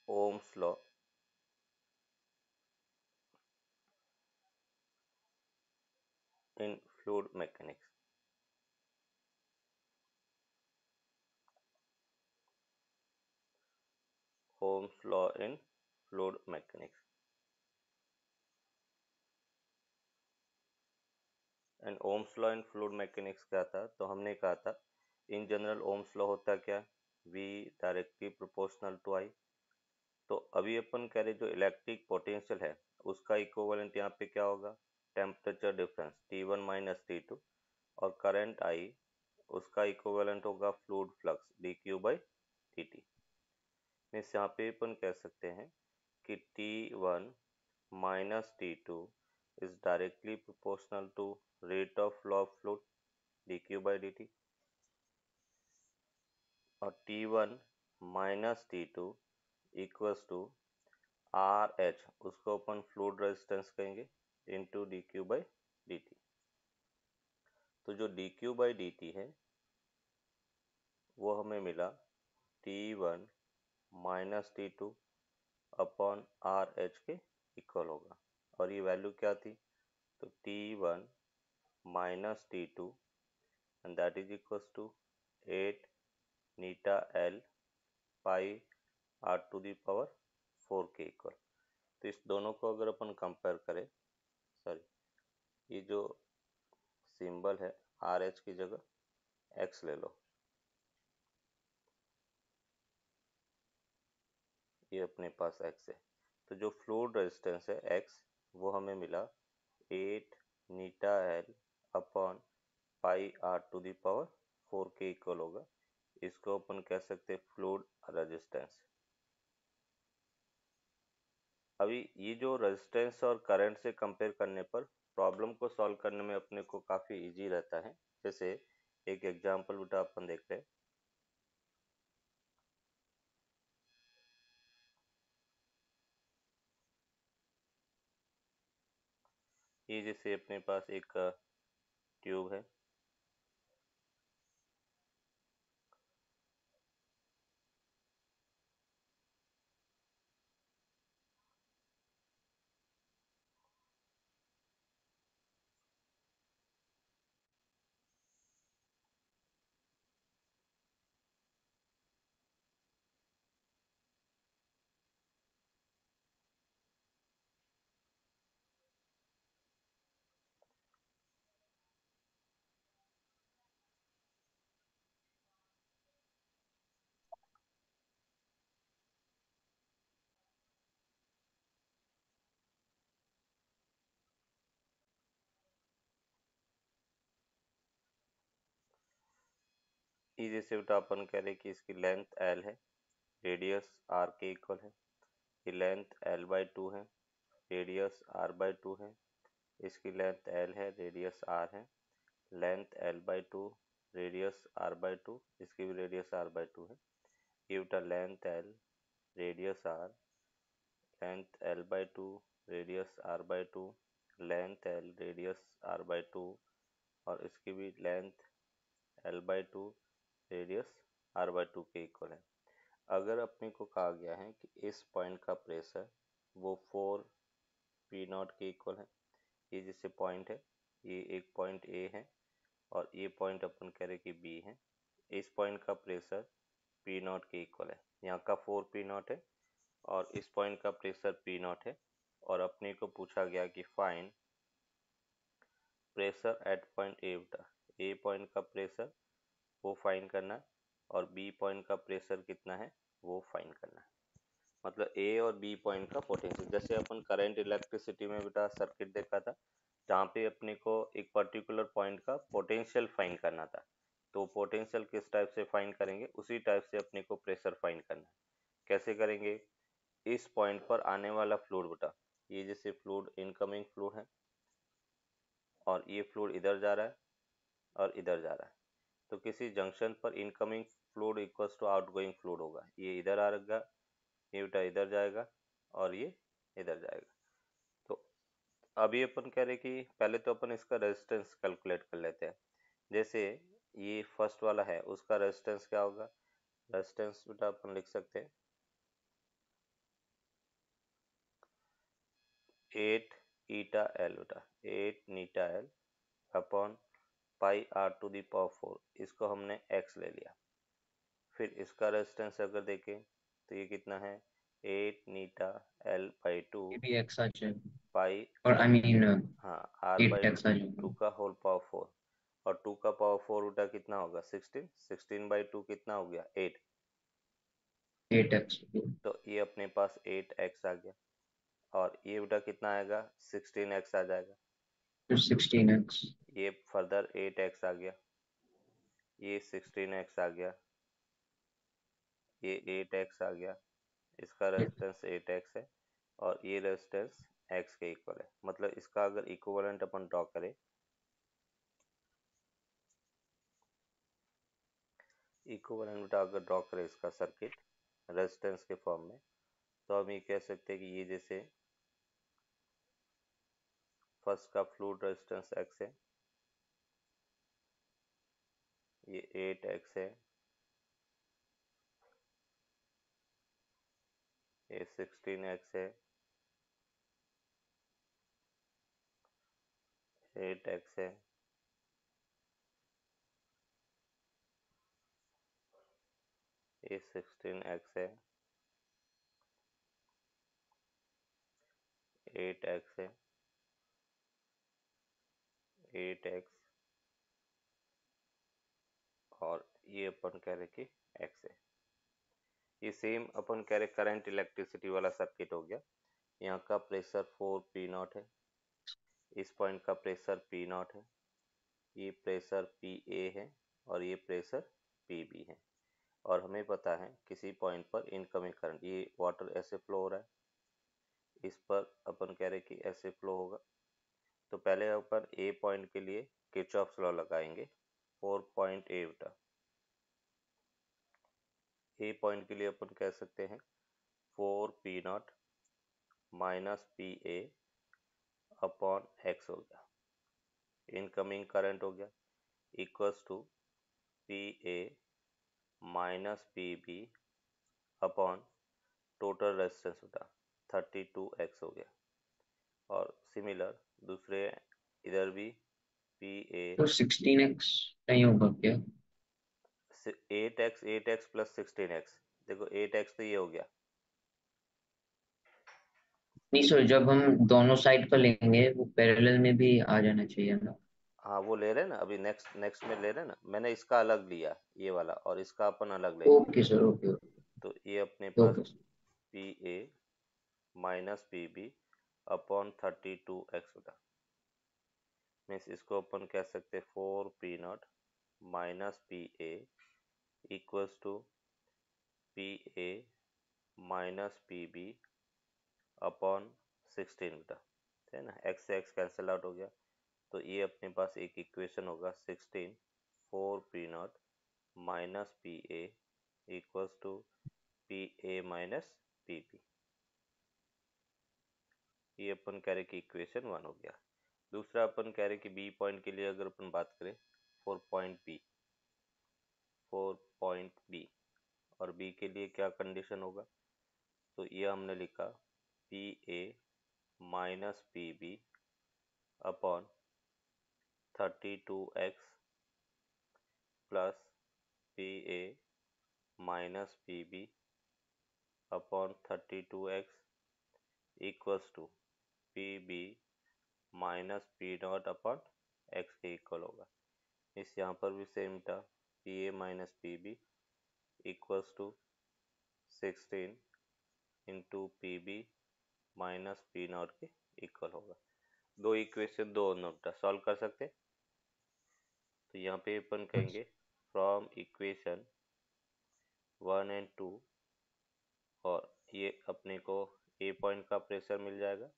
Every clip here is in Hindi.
Ohm's law in fluid mechanics. Ohm's law in fluid mechanics. And Ohm's law in fluid mechanics क्या था, तो हमने कहा था इन जनरल ओम्स लॉ होता क्या, V directly proportional to I। तो अभी अपन कह रहे जो इलेक्ट्रिक पोटेंशियल है उसका इक्विवेलेंट यहाँ पे क्या होगा, temperature difference T1 minus T2, और करंट I उसका इक्विवेलेंट होगा fluid flux dQ by dt। Means यहाँ पे अपन कह सकते हैं कि T1 minus T2 is directly proportional to rate of flow of fluid dQ by dt, और T1 minus T2 equals to RH, उसको अपन फ्लूइड रेजिस्टेंस कहेंगे, into dQ by dt। तो जो dQ by dt है वो हमें मिला T1 minus T2 upon RH के इक्वल होगा, और ये वैल्यू क्या थी, तो T1 minus T2 and that is equals to 8 neta L pi r to the power 4 के इक्वल। तो इस दोनों को अगर अपन कंपेयर करें, सॉरी ये जो सिंबल है आर एच की जगह एक्स ले लो, ये अपने पास एक्स है, तो जो फ्लूइड रेजिस्टेंस है एक्स वो हमें मिला 8 eta L upon pi R to the power 4 के इक्वल होगा। इसको अपन कह सकते हैं फ्लूइड रेजिस्टेंस। अभी ये जो रेजिस्टेंस और करंट से कंपेयर करने पर प्रॉब्लम को सॉल्व करने में अपने को काफ़ी इजी रहता है। जैसे एक एग्जांपल बेटा अपन देखते हैं, ये जैसे अपने पास एक ट्यूब है, ये जैसे बेटा अपन कह रहे कि इसकी लेंथ एल है, रेडियस आर के इक्वल है, ये लेंथ एल बाई टू है, रेडियस आर बाई टू है, इसकी लेंथ एल है, रेडियस आर है, length L by two, radius R by two, इसकी भी रेडियस आर बाई टू है, ये बेटा length L, radius R, length L by two, radius R by two, length L, radius R by two, और इसकी भी length L by two, radius R by two के इक्वल है। अगर अपने को कहा गया है कि इस पॉइंट का प्रेशर वो 4 पी नॉट के इक्वल है, ये जैसे पॉइंट है, ये एक पॉइंट ए है और ये पॉइंट अपन कह रहे कि बी है, इस पॉइंट का प्रेशर पी नॉट के इक्वल है, यहाँ का 4 पी नॉट है और इस पॉइंट का प्रेशर पी नॉट है, और अपने को पूछा गया कि find pressure at point A. बेटा ए पॉइंट का प्रेशर वो फाइंड करना है और बी पॉइंट का प्रेशर कितना है वो फाइंड करना है। मतलब ए और बी पॉइंट का पोटेंशियल, जैसे अपन करंट इलेक्ट्रिसिटी में बेटा सर्किट देखा था जहाँ पे अपने को एक पर्टिकुलर पॉइंट का पोटेंशियल फाइंड करना था, तो पोटेंशियल किस टाइप से फाइंड करेंगे, उसी टाइप से अपने को प्रेशर फाइंड करना है। कैसे करेंगे, इस पॉइंट पर आने वाला फ्लूइड बेटा, ये जैसे फ्लूइड इनकमिंग फ्लूइड है और ये फ्लूइड इधर जा रहा है और इधर जा रहा है, तो किसी जंक्शन पर incoming fluid equals to outgoing fluid होगा, ये इधर आएगा, ये बेटा इधर जाएगा और ये इधर जाएगा। तो अभी अपन कह रहे कि पहले तो अपन इसका रेजिस्टेंस कैलकुलेट कर लेते हैं। जैसे ये फर्स्ट वाला है उसका रेजिस्टेंस क्या होगा, रेजिस्टेंस बेटा अपन लिख सकते हैं 8 ईटा एल बेटा, 8 eta L upon pi R to the power 4, इसको हमने x ले लिया। फिर इसका रेजिस्टेंस अगर देखें तो ये कितना है, 8 नीटा एल बाई 2 ये भी x आ जाएगा, पाई, और आई मीन हाँ आर बाई 8x आ 2 जाएगा। का होल पावर 4, और 2 का पावर 4 उल्टा कितना होगा 16, 16 बाई 2 कितना हो गया 8, 8x तो ये अपने पास 8x आ गया। और ये बेटा कितना आएगा 16x आ जाएगा। फिर 16x। ये फर्दर 8x आ गया, ये 16x आ गया, ये 8x आ गया, इसका रेजिस्टेंस 8x है, और ये रेजिस्टेंस x के इक्वल है। मतलब इसका अगर इक्विवेलेंट अपन ड्रॉ करें, इक्विवेलेंट बेटा अगर ड्रॉ करें इसका सर्किट रेजिस्टेंस के फॉर्म में, तो हम ये कह सकते हैं कि ये जैसे फर्स्ट का फ्लूइड रेजिस्टेंस x है, ये 8x है, ये 16x है, 8x है, ये 16x है, 8x है, 8x, और ये अपन कह रहे कि x है। ये सेम अपन कह रहे करंट इलेक्ट्रिसिटी वाला सर्किट हो गया। यहाँ का प्रेशर 4 पी नॉट है, इस पॉइंट का प्रेशर पी नॉट है, ये प्रेशर पी ए है, और ये प्रेशर पी बी है। और हमें पता है किसी पॉइंट पर इनकमिंग करंट, ये वाटर ऐसे फ्लो हो रहा है, इस पर अपन कह रहे कि ऐसे फ्लो होगा। तो पहले अपन ए पॉइंट के लिए किरचॉफ्स लॉ लगाएंगे। 4.8 बेटा, ए पॉइंट के लिए अपन कह सकते हैं 4 P not minus P A upon X हो गया, इनकमिंग करंट हो गया, equals to P A minus P B upon total resistance बेटा 32x हो गया। और सिमिलर दूसरे इधर भी पी ए, तो 16x नहीं होगा क्या? 8x प्लस 16x, देखो 8x तो ये हो गया, नहीं सर, जब हम दोनों साइड का लेंगे वो पैरेलल में भी आ जाना चाहिए ना। हाँ वो ले रहे हैं ना, अभी नेक्स्ट नेक्स्ट में ले रहे हैं ना, मैंने इसका अलग लिया ये वाला, और इसका अपन अलग लेंगे। ओके सर, ओके तो ये अपने पास okay sir. P A minus P B upon 32x बेटा, मीन्स इसको अपन कह सकते 4 P not minus P A equals to P A minus P B upon 16 बेटा, है ना, एक्स से एक्स कैंसिल आउट हो गया। तो ये अपने पास एक इक्वेशन होगा 16 4 P not minus P A equals to P A minus P B, ये अपन कह रहे कि इक्वेशन 1 हो गया। दूसरा अपन कह रहे कि बी पॉइंट के लिए अगर अपन बात करें 4 पॉइंट बी, 4 पॉइंट बी, और बी के लिए क्या कंडीशन होगा, तो ये हमने लिखा P A minus P B upon 32x plus P A minus P B upon 32x equals to P B minus P not upon X के इक्वल होगा। इस यहाँ पर भी सेम था, P A minus P B equals to 16 into P B minus P not के इक्वल होगा। दो इक्वेशन दो नोट सॉल्व कर सकते। तो यहाँ पे अपन कहेंगे फ्रॉम इक्वेशन 1 एंड 2, और ये अपने को ए पॉइंट का प्रेशर मिल जाएगा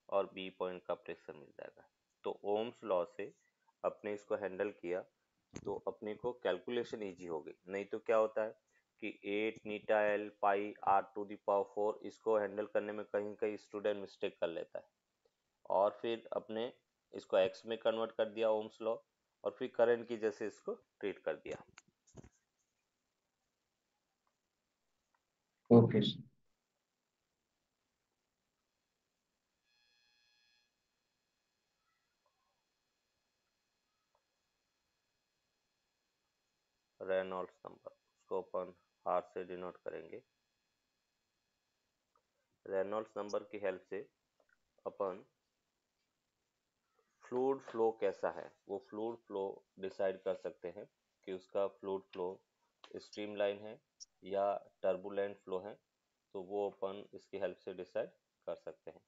और बी पॉइंट का प्रेशर मिल जाएगा। तो ओम्स लॉ से अपने इसको हैंडल किया तो अपने को कैलकुलेशन इजी हो गई। नहीं तो क्या होता है कि 8 eta L pi R to the power 4, इसको हैंडल करने में कहीं कहीं स्टूडेंट मिस्टेक कर लेता है, और फिर अपने इसको एक्स में कन्वर्ट कर दिया ओम्स लॉ, और फिर करंट की जैसे इसको ट्रीट कर दिया। Okay sir. रेनॉल्ड्स नंबर, उसको अपन आर से डिनोट करेंगे। रेनॉल्ड्स नंबर की हेल्प से अपन फ्लूइड फ्लो कैसा है वो फ्लूइड फ्लो डिसाइड कर सकते हैं कि उसका फ्लूइड फ्लो स्ट्रीमलाइन है या टर्बुलेंट फ्लो है, तो वो अपन इसकी हेल्प से डिसाइड कर सकते हैं।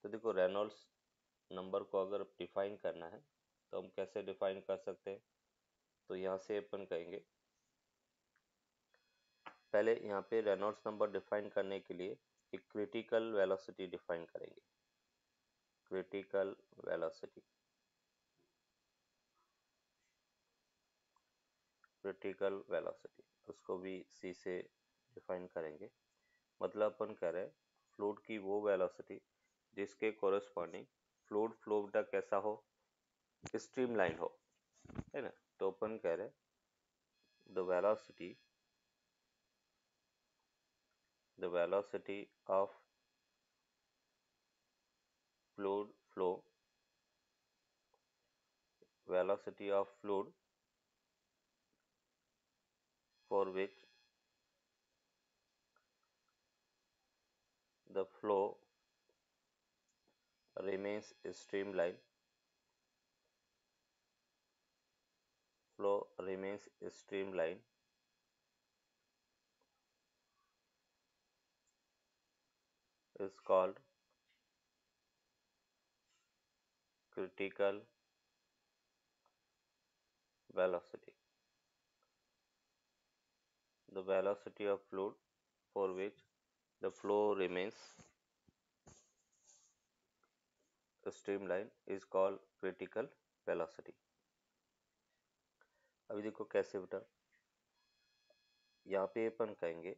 तो देखो रेनॉल्ड्स नंबर को अगर डिफाइन करना है तो हम कैसे डिफाइन कर सकते हैं, तो यहाँ से अपन कहेंगे, पहले यहाँ पे रेनॉल्ड्स नंबर डिफाइन करने के लिए एक क्रिटिकल वेलोसिटी डिफाइन करेंगे। क्रिटिकल वेलोसिटी, क्रिटिकल वेलोसिटी उसको भी सी से डिफाइन करेंगे। मतलब अपन कह रहे हैं फ्लूइड की वो वेलोसिटी जिसके कोरस्पॉन्डिंग फ्लूइड फ्लो बेटा कैसा हो, स्ट्रीमलाइन हो, है ना। तो अपन कह रहे हैं the velocity of fluid flow, velocity of fluid for which the flow remains streamline, flow remains streamline is called critical velocity. The velocity of fluid for which the flow remains streamline is called critical velocity. अभी देखो कैसे बेटा, यहाँ पे अपन कहेंगे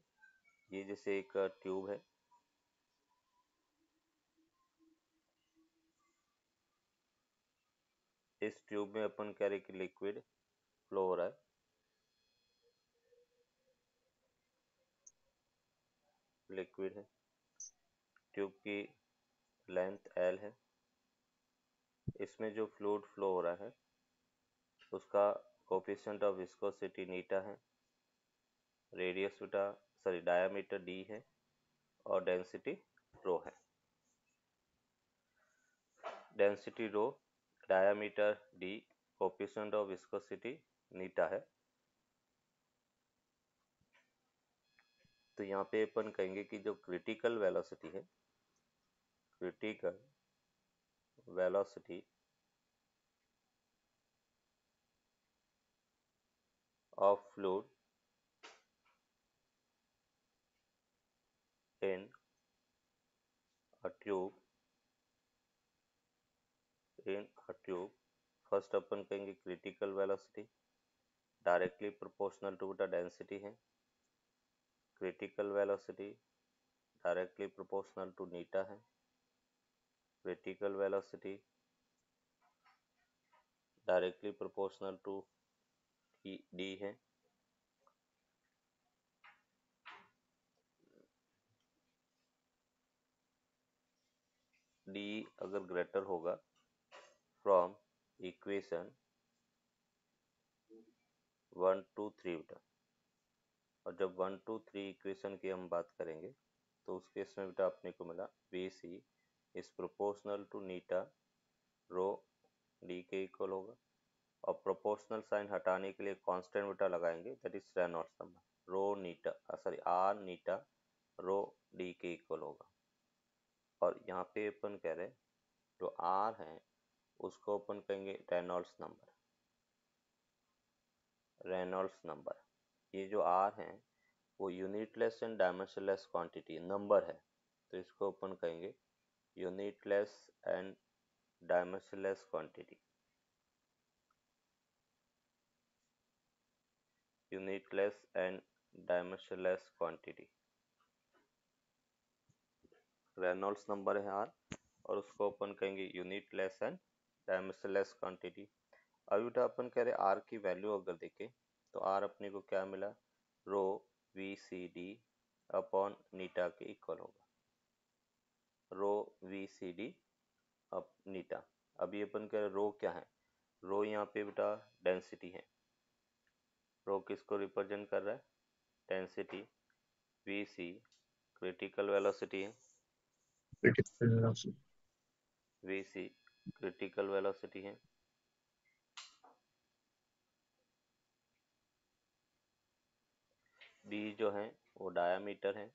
ये जैसे एक ट्यूब है, इस ट्यूब में अपन कह रहे कि लिक्विड फ्लो हो रहा है, लिक्विड है, ट्यूब की लेंथ L है, इसमें जो फ्लूइड फ्लो हो रहा है उसका कोफिशिएंट ऑफ विस्कोसिटी नीटा है, रेडियस बेटा सॉरी डायामीटर d है और डेंसिटी रो है। Density rho, diameter d, coefficient of viscosity eta है। तो यहाँ पे अपन कहेंगे कि जो क्रिटिकल वेलोसिटी है, critical velocity of fluid in a tube, first अपन कहेंगे critical velocity directly proportional to the density है, critical velocity directly proportional to eta है, critical velocity directly proportional to D है, डी अगर ग्रेटर होगा फ्रॉम इक्वेशन 1 2 3 बेटा, और जब 1 2 3 इक्वेशन की हम बात करेंगे तो उस केस में बेटा अपने को मिला BC इज प्रोपोर्शनल टू नीटा रो डी के इक्वल होगा, और प्रोपोर्शनल साइन हटाने के लिए कांस्टेंट बेटा लगाएंगे, दैट इज रेनॉल्ड्स नंबर, रो नीटा सॉरी आर नीटा रो डी के इक्वल होगा। और यहाँ पे अपन कह रहे हैं जो आर है उसको अपन कहेंगे रेनॉल्ड्स नंबर, रेनॉल्ड्स नंबर। ये जो आर है वो unitless and dimensionless quantity number है, तो इसको अपन कहेंगे unitless and dimensionless quantity, unitless and dimensionless quantity, Reynolds number है आर और उसको अपन कहेंगे यूनिटलेस एंड डायमेंशनलेस क्वांटिटी। अभी बेटा अपन कह रहे आर की वैल्यू अगर देखें तो आर अपने को क्या मिला, रो वी सी डी अपॉन नीटा के इक्वल होगा, रो वी सी डी अप नीटा। अभी अपन कह रहे रो क्या है, रो यहाँ पे बेटा डेंसिटी है, रो किसको रिप्रेजेंट कर रहा है? Density. V C critical velocity है, critical velocity. V C critical velocity है। डी जो है वो डायामीटर है,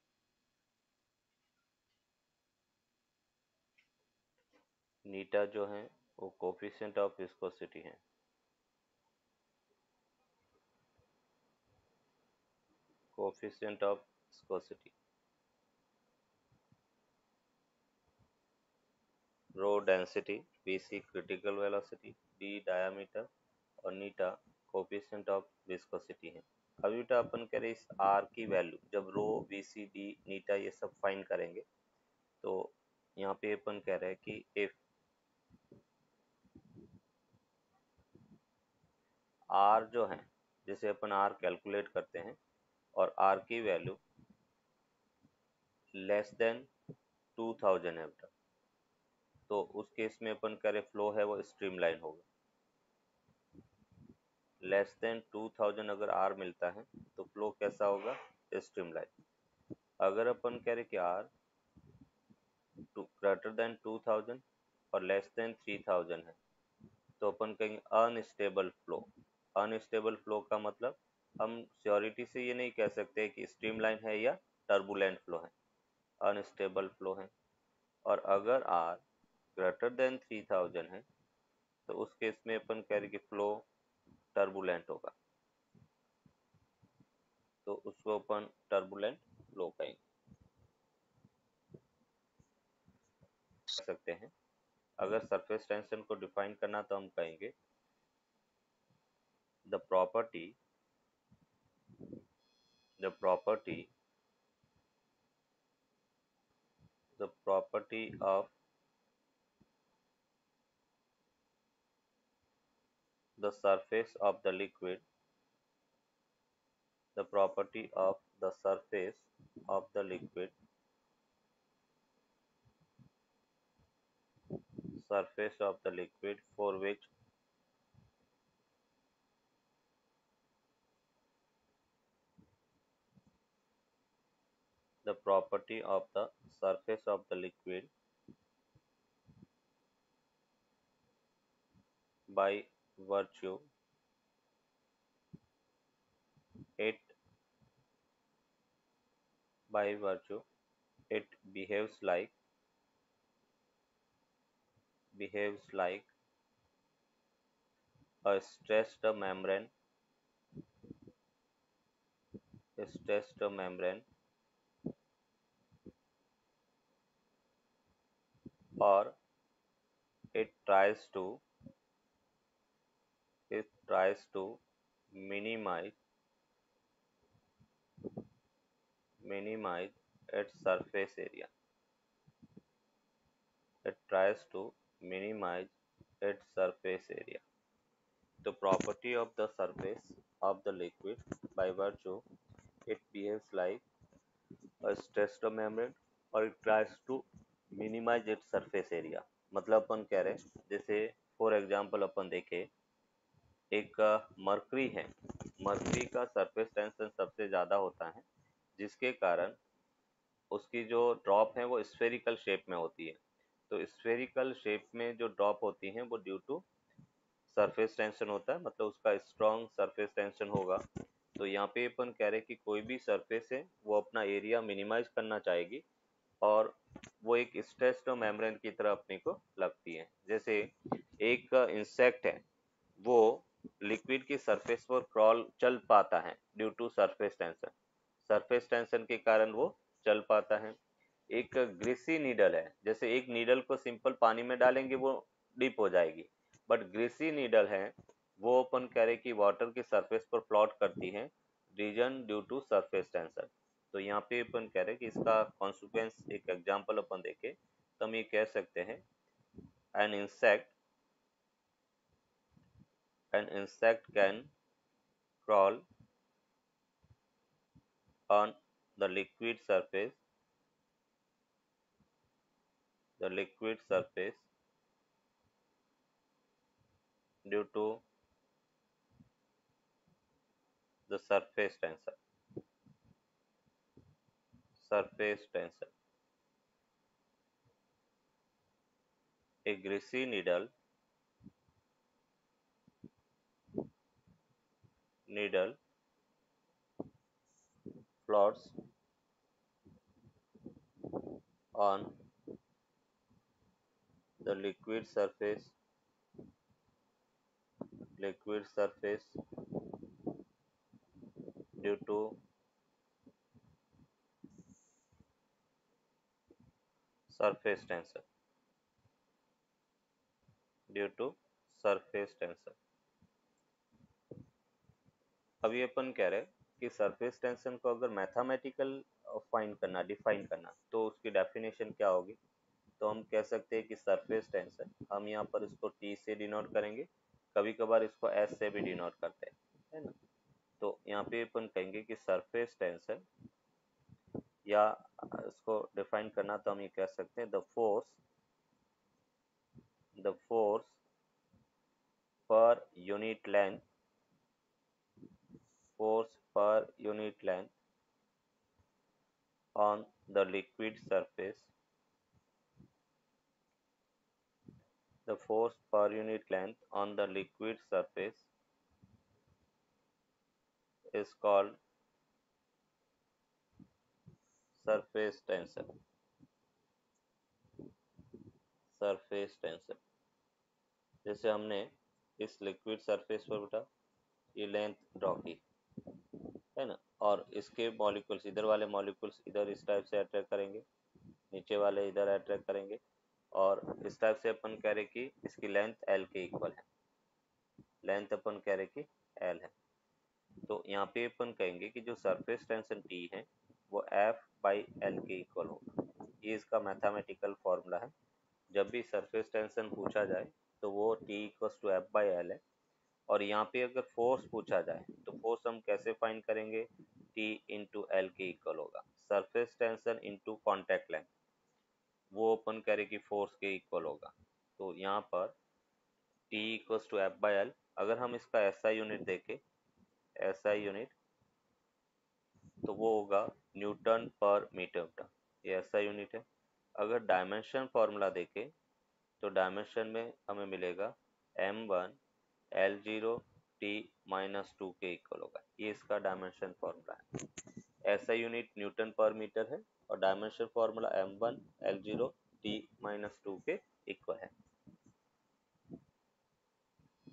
नीटा जो है वो कोफिशिएंट ऑफ विस्कोसिटी है। Coefficient of viscosity. Rho density, V C critical velocity, D diameter और नीटा कोफिशिएंट ऑफ विस्कोसिटी है। अभी बेटा अपन कह रहे इस आर की वैल्यू जब रो वी सी डी नीटा ये सब फाइंड करेंगे तो यहाँ पे अपन कह रहे हैं कि इफ आर जो है, जैसे अपन आर कैलकुलेट करते हैं और आर की वैल्यू लेस देन 2000 है बेटा, तो उस केस में अपन कह रहे फ्लो है वो स्ट्रीमलाइन होगा। लेस देन 2000 अगर आर मिलता है तो फ्लो कैसा होगा? स्ट्रीमलाइन। अगर अपन कह रहे कि आर ग्रेटर देन 2000 और लेस देन 3000 है तो अपन कहेंगे अनस्टेबल फ्लो। अनस्टेबल फ्लो का मतलब हम श्योरिटी से ये नहीं कह सकते कि स्ट्रीमलाइन है या टर्बुलेंट फ्लो है, अनस्टेबल फ्लो है। और अगर आर ग्रेटर देन 3000 है तो उस केस में अपन कह रहे कि फ्लो टर्बुलेंट होगा, तो उसको अपन टर्बुलेंट फ्लो कहेंगे सकते हैं। अगर सरफेस टेंशन को डिफाइन करना तो हम कहेंगे the property the property the property of the surface of the liquid the property of the surface of the liquid surface of the liquid for which the property of the surface of the liquid by virtue it by virtue it behaves like a stressed membrane or it tries to minimize minimize its surface area. It tries to minimize its surface area. The property of the surface of the liquid by virtue it behaves like a stressed membrane और it tries to minimize its surface area। मतलब अपन कह रहे हैं जैसे फॉर एग्जांपल अपन देखें एक मरकरी है, मरकरी का सरफेस टेंशन सबसे ज़्यादा होता है जिसके कारण उसकी जो ड्रॉप है वो स्फेरिकल शेप में होती है। तो स्फेरिकल शेप में जो ड्रॉप होती हैं वो ड्यू टू सरफेस टेंशन होता है, मतलब उसका स्ट्रॉन्ग सरफेस टेंशन होगा। तो यहाँ पे अपन कह रहे हैं कि कोई भी सरफेस है वो अपना एरिया मिनिमाइज करना चाहेगी और वो एक स्ट्रेस्ड मेम्ब्रेन की तरह अपने को लगती है। जैसे एक इंसेक्ट है वो लिक्विड की सरफेस पर क्रॉल चल पाता है due to surface tension, surface tension के कारण वो चल पाता है। एक ग्रीसी नीडल है, जैसे एक नीडल को सिंपल पानी में डालेंगे वो डिप हो जाएगी, बट ग्रीसी नीडल है वो अपन कह रहे कि वाटर की सरफेस पर फ्लोट करती है reason due to surface tension. तो यहाँ पे अपन कह रहे कि इसका कॉन्सिक्वेंस एक एग्जांपल अपन देखे तो हम ये कह सकते हैं an insect can crawl on the liquid surface due to the surface tension, surface tension. A greasy needle floats on the liquid surface due to surface tension, due to surface tension. अभी अपन कह रहे हैं कि सरफेस टेंशन को अगर मैथमेटिकल फाइंड करना, डिफाइन करना, तो उसकी डेफिनेशन क्या होगी? तो हम कह सकते हैं कि सरफेस टेंशन, हम यहाँ पर इसको टी से डिनोट करेंगे, कभी कभार इसको एस से भी डिनोट करते हैं, है ना? तो यहाँ पे अपन कहेंगे कि सरफेस टेंशन, या इसको डिफाइन करना तो हम ये कह सकते हैं the force per unit length, force per unit length on the liquid surface, the force per unit length on the liquid surface is called surface tension. Surface tension, जैसे हमने इस लिक्विड सरफेस पर बेटा ये लेंथ ड्रॉ की, है ना, और इसके मॉलिक्यूल्स, इधर वाले मॉलिक्यूल्स इधर इस टाइप से अट्रैक्ट करेंगे, नीचे वाले इधर अट्रैक्ट करेंगे, और इस टाइप से अपन कह रहे कि इसकी लेंथ एल के इक्वल है, लेंथ अपन कह रहे कि एल है। तो यहाँ पे अपन कहेंगे कि जो सरफेस टेंशन टी है वो एफ बाई एल के इक्वल होगा। ये इसका मैथमेटिकल फॉर्मूला है। जब भी सरफेस टेंशन पूछा जाए तो वो T equals to F by L है। और यहाँ पे अगर फोर्स पूछा जाए तो फोर्स हम कैसे फाइंड करेंगे? टी इंटू एल के इक्वल होगा। Surface tension into contact length, वो अपन कह रहे कि फोर्स के इक्वल होगा। तो यहाँ पर T equals to F by L, अगर हम इसका एसआई यूनिट देखें, एसआई यूनिट, तो वो होगा न्यूटन पर मीटर, ये ऐसा यूनिट है। अगर डायमेंशन फॉर्मूला देखें तो डायमेंशन में हमें मिलेगा m1 L0 T माइनस 2 के इक्वल होगा। ये इसका डायमेंशन फॉर्मूला है। ऐसा यूनिट न्यूटन पर मीटर है और dimension formula m1 L0 T minus 2 के इक्वल है।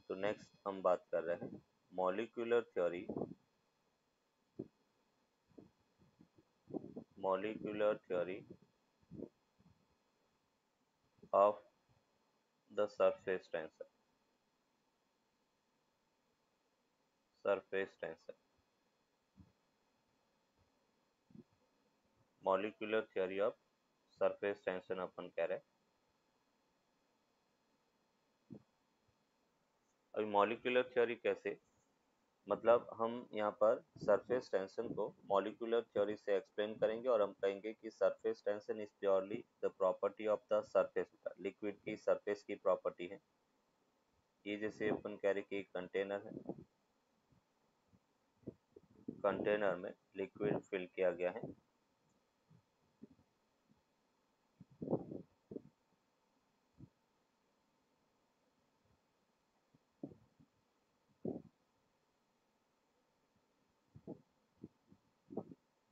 तो नेक्स्ट हम बात कर रहे हैं molecular theory of the surface tension. Molecular theory of surface tension अपन कह रहे हैं। अभी मॉलिक्यूलर थ्योरी कैसे, मतलब हम यहाँ पर सरफेस टेंशन को मॉलिक्यूलर थ्योरी से एक्सप्लेन करेंगे और हम कहेंगे कि surface tension is purely the property of the surface, liquid की सरफेस की प्रॉपर्टी है। ये जैसे अपन कह रहे कि एक कंटेनर है, कंटेनर में लिक्विड फिल किया गया है,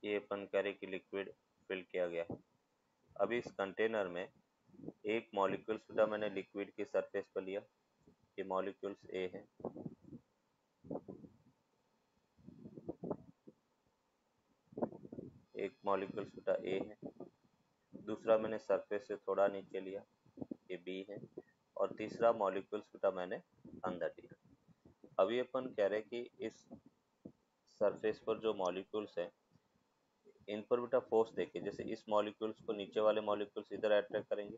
ये अपन कह रहे कि लिक्विड फिल किया गया है। अभी इस कंटेनर में एक मॉलिक्यूल्स बेटा मैंने लिक्विड की सरफेस पर लिया, ये मॉलिक्यूल्स ए है, एक मॉलिक्यूल्स बेटा ए है, दूसरा मैंने सरफेस से थोड़ा नीचे लिया, ये बी है, और तीसरा मॉलिक्यूल्स बेटा मैंने अंदर लिया। अभी अपन कह रहे कि इस सरफेस पर जो मॉलिक्यूल्स है इन पर बेटा फोर्स देखिए, जैसे इस मॉलिक्यूल्स को नीचे वाले मॉलिक्यूल्स इधर अट्रैक्ट करेंगे,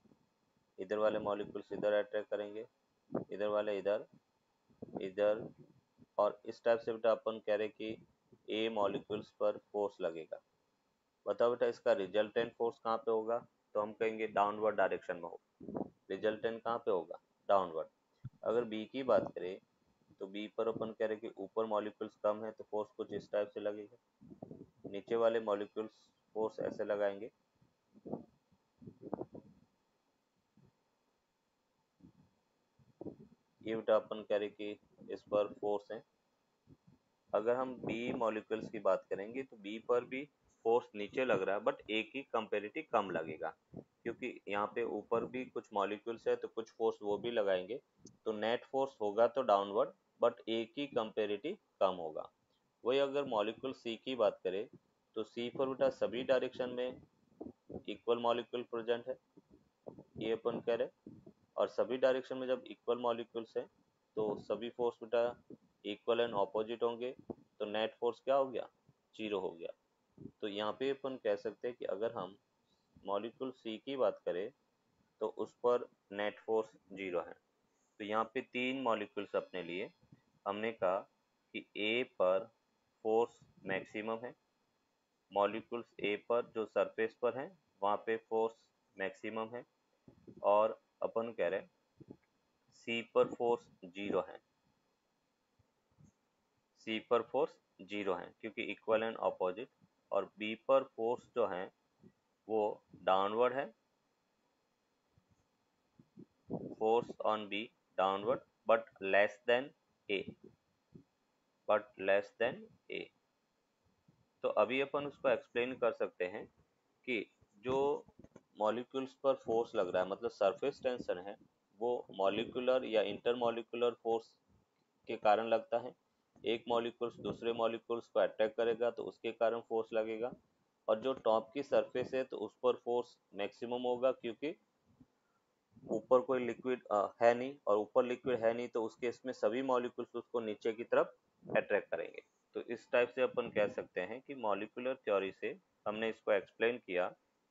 इधर वाले मॉलिक्यूल्स इधर अट्रैक्ट करेंगे, इधर वाले इधर, इधर, और इस टाइप से बेटा अपन कह रहे कि ए मॉलिक्यूल्स पर फोर्स लगेगा। बताओ बेटा इसका रिजल्टेंट फोर्स कहाँ पे होगा? तो हम कहेंगे डाउनवर्ड डायरेक्शन में होगा। रिजल्टेंट कहाँ पे होगा? डाउनवर्ड। अगर बी की बात करें तो बी पर अपन कह रहे कि ऊपर मॉलिक्यूल्स कम है तो फोर्स कुछ इस टाइप से लगेगा, नीचे वाले मॉलिक्यूल्स फोर्स ऐसे लगाएंगे, ये बेटा अपन कह रहे कि इस पर फोर्स है। अगर हम बी मॉलिक्यूल्स की बात करेंगे तो बी पर भी फोर्स नीचे लग रहा है, बट ए की कंपेरेटिव कम लगेगा, क्योंकि यहाँ पे ऊपर भी कुछ मॉलिक्यूल्स है तो कुछ फोर्स वो भी लगाएंगे, तो नेट फोर्स होगा तो डाउनवर्ड, बट ए की कंपेरेटिव कम होगा। वही अगर मॉलिक्यूल सी की बात करें तो सी पर बेटा सभी डायरेक्शन में इक्वल मॉलिक्यूल प्रेजेंट है, ये अपन कह रहे, और सभी डायरेक्शन में जब इक्वल मॉलिक्यूल्स हैं तो सभी फोर्स बेटा इक्वल एंड ऑपोजिट होंगे, तो नेट फोर्स क्या हो गया, जीरो हो गया। तो यहाँ पे अपन कह सकते हैं कि अगर हम मॉलिक्यूल सी की बात करें तो उस पर नेट फोर्स जीरो है। तो यहाँ पे तीन मॉलिक्यूल्स अपने लिए, हमने कहा कि ए पर फोर्स मैक्सिमम है, मॉलिक्यूल्स ए पर जो सरफेस पर हैं वहाँ पे फोर्स मैक्सिमम है, और अपन कह रहे हैं सी पर फोर्स जीरो है, सी पर फोर्स जीरो है क्योंकि इक्वल एंड ऑपोजिट, और बी पर फोर्स जो है वो डाउनवर्ड है, force on B downward but less than A, but less than A. तो अभी अपन उसको एक्सप्लेन कर सकते हैं कि जो मॉलिक्यूल्स पर फोर्स लग रहा है मतलब सरफेस टेंशन है, वो मॉलिक्यूलर या इंटरमॉलिक्यूलर फोर्स के कारण लगता है। एक मॉलिक्यूल्स दूसरे मॉलिक्यूल्स को अट्रैक्ट करेगा तो उसके कारण फोर्स लगेगा, और जो टॉप की सरफेस है तो उस पर फोर्स मैक्सिमम होगा क्योंकि ऊपर कोई लिक्विड है नहीं, और ऊपर लिक्विड है नहीं तो उसके इसमें सभी मॉलिक्यूल्स उसको नीचे की तरफ अट्रैक्ट करेंगे। तो इस टाइप से अपन कह सकते हैं कि मॉलिक्यूलर थ्योरी से हमने इसको एक्सप्लेन किया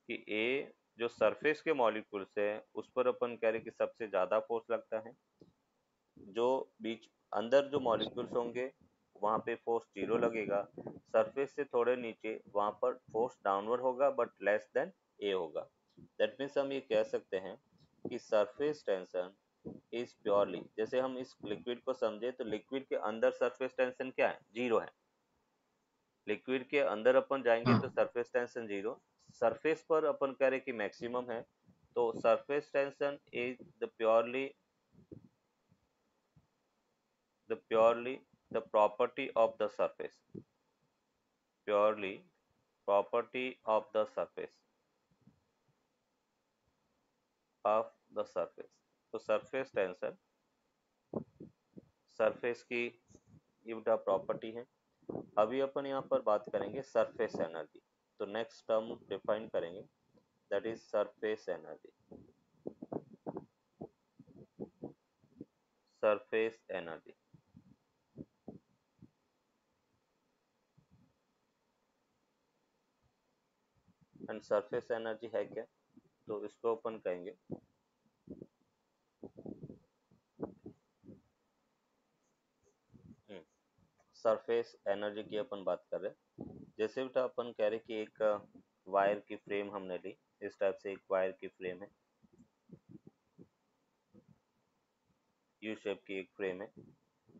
कि ए जो सरफेस के मॉलिक्यूल्स है उस पर अपन कह रहे कि सबसे ज्यादा फोर्स लगता है, जो बीच अंदर जो मॉलिक्यूल्स होंगे वहां पे फोर्स जीरो लगेगा, सरफेस से थोड़े नीचे वहां पर फोर्स डाउनवर्ड होगा बट लेस देन ए होगा। दैट मीन्स हम ये कह सकते हैं कि सरफेस टेंशन इज प्योरली, जैसे हम इस लिक्विड को समझे तो लिक्विड के अंदर सरफेस टेंशन क्या है, जीरो है। लिक्विड के अंदर अपन जाएंगे तो हाँ। सरफेस टेंशन जीरो, सरफेस पर अपन कह रहे कि मैक्सिमम है, तो surface tension is the property of the surface, purely property of the surface। तो सरफेस टेंशन सरफेस की ये बेटा प्रॉपर्टी है। अभी अपन यहाँ पर बात करेंगे सरफेस एनर्जी, तो नेक्स्ट टर्म डिफाइन करेंगे, that is surface energy. Surface energy and surface energy है क्या, तो इसको अपन कहेंगे सरफेस एनर्जी की अपन बात कर रहे हैं। जैसे बेटा अपन कह रहे कि एक वायर की फ्रेम हमने ली, इस टाइप से एक वायर की फ्रेम है, यू शेप की एक फ्रेम है,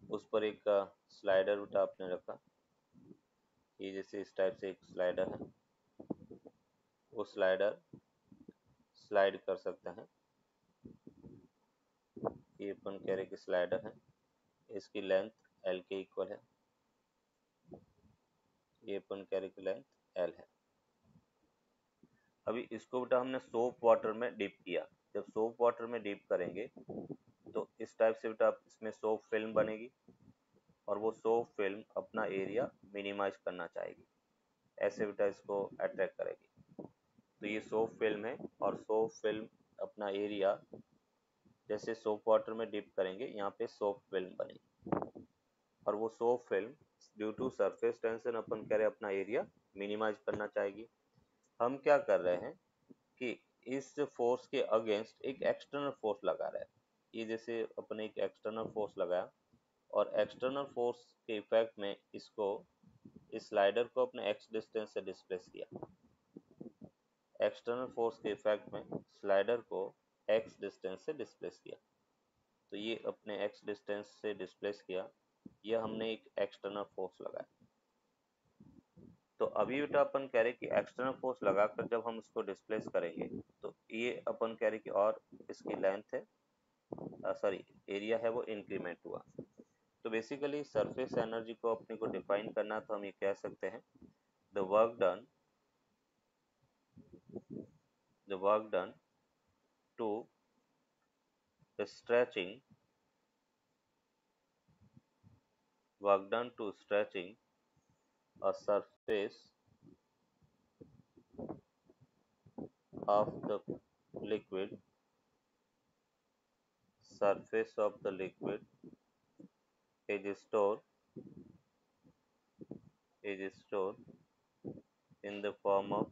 उस पर एक स्लाइडर बेटा आपने रखा, ये जैसे इस टाइप से एक स्लाइडर है, वो स्लाइडर स्लाइड कर सकते हैं, ये अपन कह रहे कि स्लाइडर है, इसकी लेंथ एल के इक्वल है, ये अपन कह रहे कि लेंथ एल है। अभी इसको बेटा हमने सोप वाटर में डिप किया, जब सोप वाटर में डिप करेंगे तो इस टाइप से बेटा इसमें सोप फिल्म बनेगी, और वो सोप फिल्म अपना एरिया मिनिमाइज करना चाहेगी, ऐसे बेटा इसको अट्रैक्ट करेगी। तो ये सोप फिल्म है, और सोप फिल्म अपना एरिया जैसे सोप वाटर में डिप करेंगे यहाँ पे सोप फिल्म बनेगी, और वो soap film due to surface tension अपन कह रहे अपना एरिया मिनिमाइज करना चाहेगी। हम क्या कर रहे हैं कि इस फोर्स के अगेंस्ट एक एक्सटर्नल फोर्स लगा रहे हैं, ये जैसे अपने एक एक्सटर्नल फोर्स लगाया, और एक्सटर्नल फोर्स के इफेक्ट में इसको इस स्लाइडर को अपने एक्स डिस्टेंस से डिस्प्लेस किया, एक्सटर्नल फोर्स के इफेक्ट में स्लाइडर को एक्स डिस्टेंस से डिस्प्लेस किया। तो ये अपने x डिस्टेंस से डिस्प्लेस किया, ये हमने एक एक्सटर्नल फोर्स लगाया। तो अभी बेटा अपन कह रहे कि एक्सटर्नल फोर्स लगाकर जब हम इसको डिस्प्लेस करेंगे तो ये अपन कह रहे कि और इसकी लेंथ है सॉरी एरिया है वो इंक्रीमेंट हुआ। तो बेसिकली सरफेस एनर्जी को अपने को डिफाइन करना, तो हम ये कह सकते हैं the work done to stretching a of the surface of the liquid is stored in the form of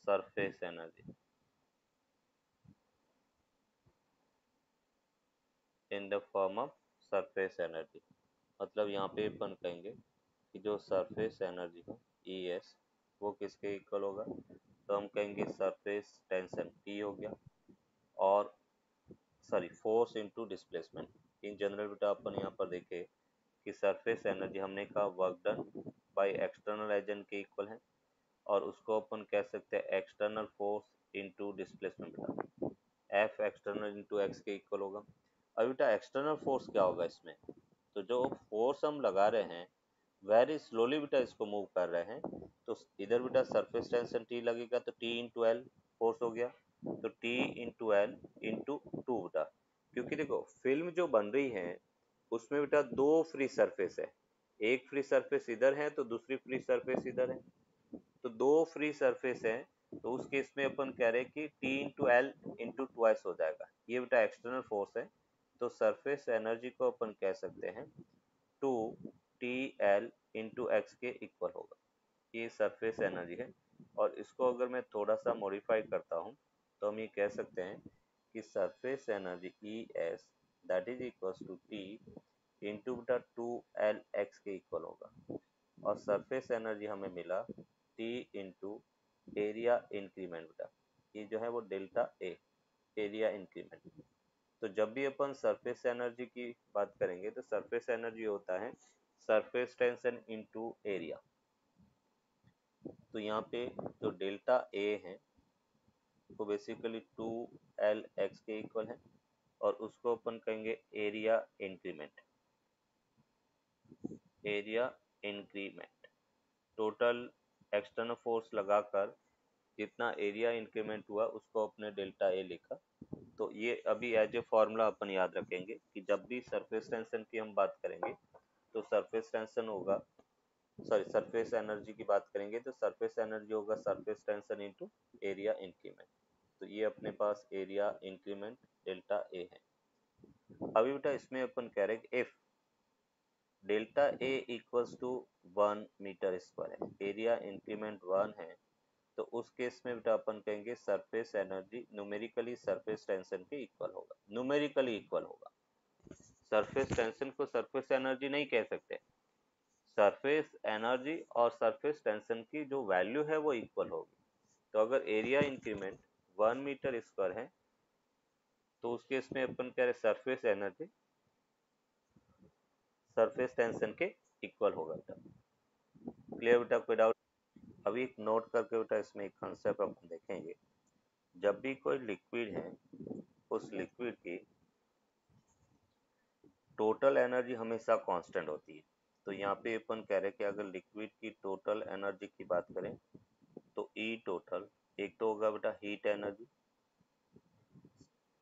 surface energy मतलब यहाँ पे अपन कहेंगे कि जो सरफेस एनर्जी है ES वो किसके इक्वल होगा, तो हम कहेंगे सरफेस टेंशन T हो गया, और sorry force into displacement. In general बेटा अपन यहाँ पर देखे कि सरफेस एनर्जी हमने कहा work done by external agent के इक्वल है, और उसको अपन कह सकते हैं एक्सटर्नल फोर्स इनटू डिस्प्लेसमेंट बेटा, F एक्सटर्नल इनटू x के इक्वल होगा। अब बेटा एक्सटर्नल फोर्स क्या होगा इसमें, तो जो फोर्स हम लगा रहे हैं वेरी स्लोली बेटा इसको मूव कर रहे हैं, तो इधर बेटा सरफेस टेंशन T लगेगा तो T इंटू एल फोर्स हो गया, तो T into L into two बेटा, क्योंकि देखो फिल्म जो बन रही है उसमें बेटा दो फ्री सरफेस है, एक फ्री सरफेस इधर है तो दूसरी फ्री सरफेस इधर है, तो दो फ्री सरफेस है, तो उस केस में अपन कह रहे हैं कि T into L into twice हो जाएगा, ये बेटा एक्सटर्नल फोर्स है। तो सरफेस एनर्जी को अपन कह सकते हैं 2TL इंटू एक्स के इक्वल होगा, ये सरफेस एनर्जी है। और इसको अगर मैं थोड़ा सा मॉडिफाई करता हूँ तो हम ये कह सकते हैं कि surface energy ES that is equal to T into बेटा 2LX के इक्वल होगा, और सरफेस एनर्जी हमें मिला T इंटू एरिया इंक्रीमेंट बेटा, ये जो है वो डेल्टा ए एरिया इंक्रीमेंट। तो जब भी अपन सरफेस एनर्जी की बात करेंगे तो सरफेस एनर्जी होता है सरफेस टेंशन इनटू एरिया, तो यहाँ पे जो डेल्टा ए है वो बेसिकली 2LX के इक्वल है, और उसको अपन कहेंगे area increment total external force लगाकर जितना एरिया इंक्रीमेंट हुआ उसको अपने डेल्टा ए लिखा। तो ये अभी एज ए फॉर्मूला अपन याद रखेंगे कि जब भी सरफेस टेंशन की हम बात करेंगे तो सरफेस टेंशन होगा सॉरी सरफेस एनर्जी की बात करेंगे तो सरफेस एनर्जी होगा surface tension into area increment, तो ये अपने पास एरिया इंक्रीमेंट डेल्टा ए है। अभी बेटा इसमें अपन कह रहे हैं कि if delta A equals to 1 metre square है, एरिया इंक्रीमेंट 1 है, तो उस केस में बेटा अपन कहेंगे surface energy numerically surface tension के इक्वल होगा, न्यूमेरिकली इक्वल होगा। सरफेस टेंशन को सरफेस एनर्जी नहीं कह सकते, सरफेस एनर्जी और सरफेस टेंशन की जो वैल्यू है वो इक्वल होगी। तो अगर एरिया इंक्रीमेंट 1 मीटर स्क्वायर है तो उस केस में अपन कह रहे सरफेस एनर्जी सरफेस टेंशन के इक्वल होगा बेटा। क्लियर बेटा, कोई डाउट? अभी एक नोट करके बेटा इसमें एक कंसेप्ट अपन देखेंगे, जब भी कोई लिक्विड है उस लिक्विड की टोटल एनर्जी हमेशा कांस्टेंट होती है। तो यहाँ पे अपन कह रहे हैं कि अगर लिक्विड की टोटल एनर्जी की बात करें तो ई टोटल एक तो होगा बेटा heat energy,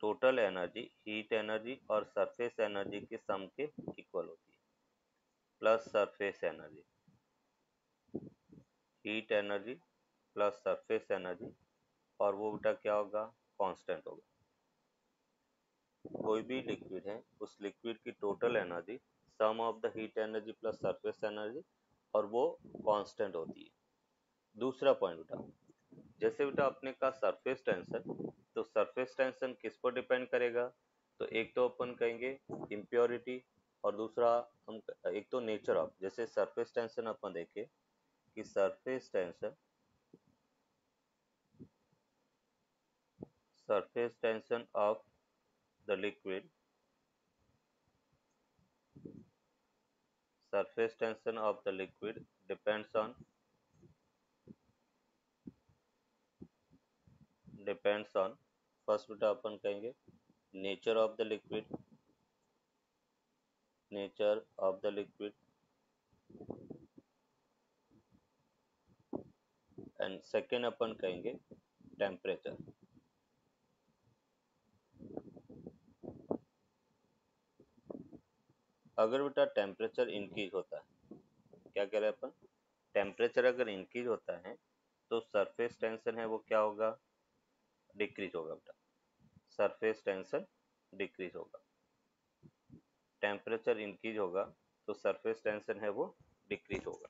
total energy heat energy और सरफेस एनर्जी के सम के इक्वल होती है, plus surface energy heat energy plus surface energy, और वो बेटा क्या होगा कांस्टेंट होगा। कोई भी लिक्विड है उस लिक्विड की total energy sum of the heat energy plus surface energy, और वो कांस्टेंट होती है। दूसरा पॉइंट बेटा, जैसे बेटा अपने का सरफेस टेंशन, तो सरफेस टेंशन किस पर डिपेंड करेगा, तो एक तो अपन कहेंगे इम्प्योरिटी, और दूसरा हम एक तो नेचर ऑफ, जैसे सरफेस टेंशन अपन देखें कि surface tension surface tension of the liquid, surface tension of the liquid depends on first बेटा अपन कहेंगे nature of the liquid, nature of the liquid and second अपन कहेंगे टेम्परेचर। अगर बेटा टेम्परेचर इंक्रीज होता है, क्या कह रहे हैं अपन, टेम्परेचर अगर इंक्रीज होता है तो सरफेस टेंशन है वो क्या होगा, डिक्रीज होगा बेटा, सरफेस टेंशन डिक्रीज होगा। टेम्परेचर इंक्रीज होगा तो सरफेस टेंशन है वो डिक्रीज होगा,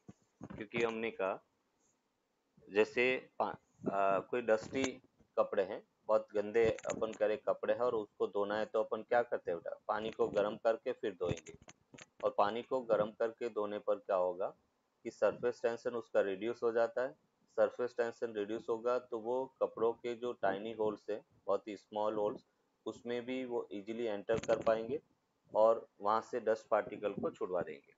क्योंकि हमने कहा जैसे कोई डस्टी कपड़े हैं, बहुत गंदे अपन करे कपड़े हैं और उसको धोना है तो अपन क्या करते हैं बेटा, पानी को गर्म करके फिर धोएंगे, और पानी को गर्म करके धोने पर क्या होगा कि सरफेस टेंशन उसका रिड्यूस हो जाता है। सरफेस टेंशन रिड्यूस होगा तो वो कपड़ों के जो टाइनी होल्स है, बहुत ही स्मॉल होल्स, उसमें भी वो इजीली एंटर कर पाएंगे और वहां से डस्ट पार्टिकल को छुड़वा देंगे।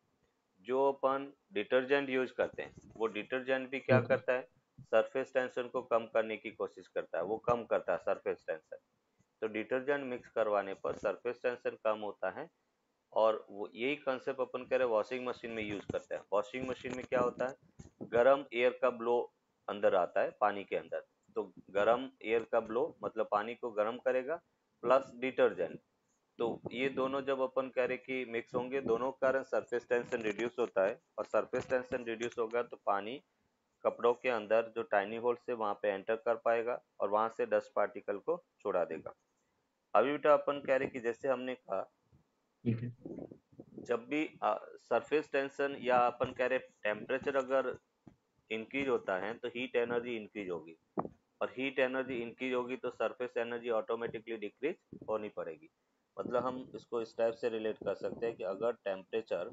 जो अपन डिटर्जेंट यूज करते हैं वो डिटर्जेंट भी क्या ओके। करता है, सरफेस टेंशन को कम करने की कोशिश करता है, वो कम करता है सरफेस टेंशन। तो डिटर्जेंट मिक्स करवाने पर सरफेस टेंशन कम होता है, और वो यही कंसेप्ट अपन कह रहे हैं वॉशिंग मशीन में यूज करते हैं। वॉशिंग मशीन में क्या होता है, गर्म एयर का ब्लो अंदर आता है पानी के अंदर, तो गर्म एयर का ब्लो मतलब पानी को गर्म करेगा प्लस डिटर्जेंट, तो ये दोनों जब अपन कह रहे कि मिक्स होंगे, दोनों के कारण सरफेस टेंशन रिड्यूस होता है, और सरफेस टेंशन रिड्यूस होगा तो पानी कपड़ों के अंदर जो टाइनी होल्स है वहां पे एंटर कर पाएगा और वहां से डस्ट पार्टिकल को छुड़ा देगा। अभी बेटा अपन कह रहे कि जैसे हमने कहा ठीक है। जब भी सरफेस टेंशन या अपन कह रहे टेम्परेचर अगर इंक्रीज होता है तो हीट एनर्जी इंक्रीज होगी, और हीट एनर्जी इंक्रीज होगी तो सरफेस एनर्जी ऑटोमेटिकली डिक्रीज होनी पड़ेगी। मतलब हम इसको इस टाइप से रिलेट कर सकते हैं कि अगर टेम्परेचर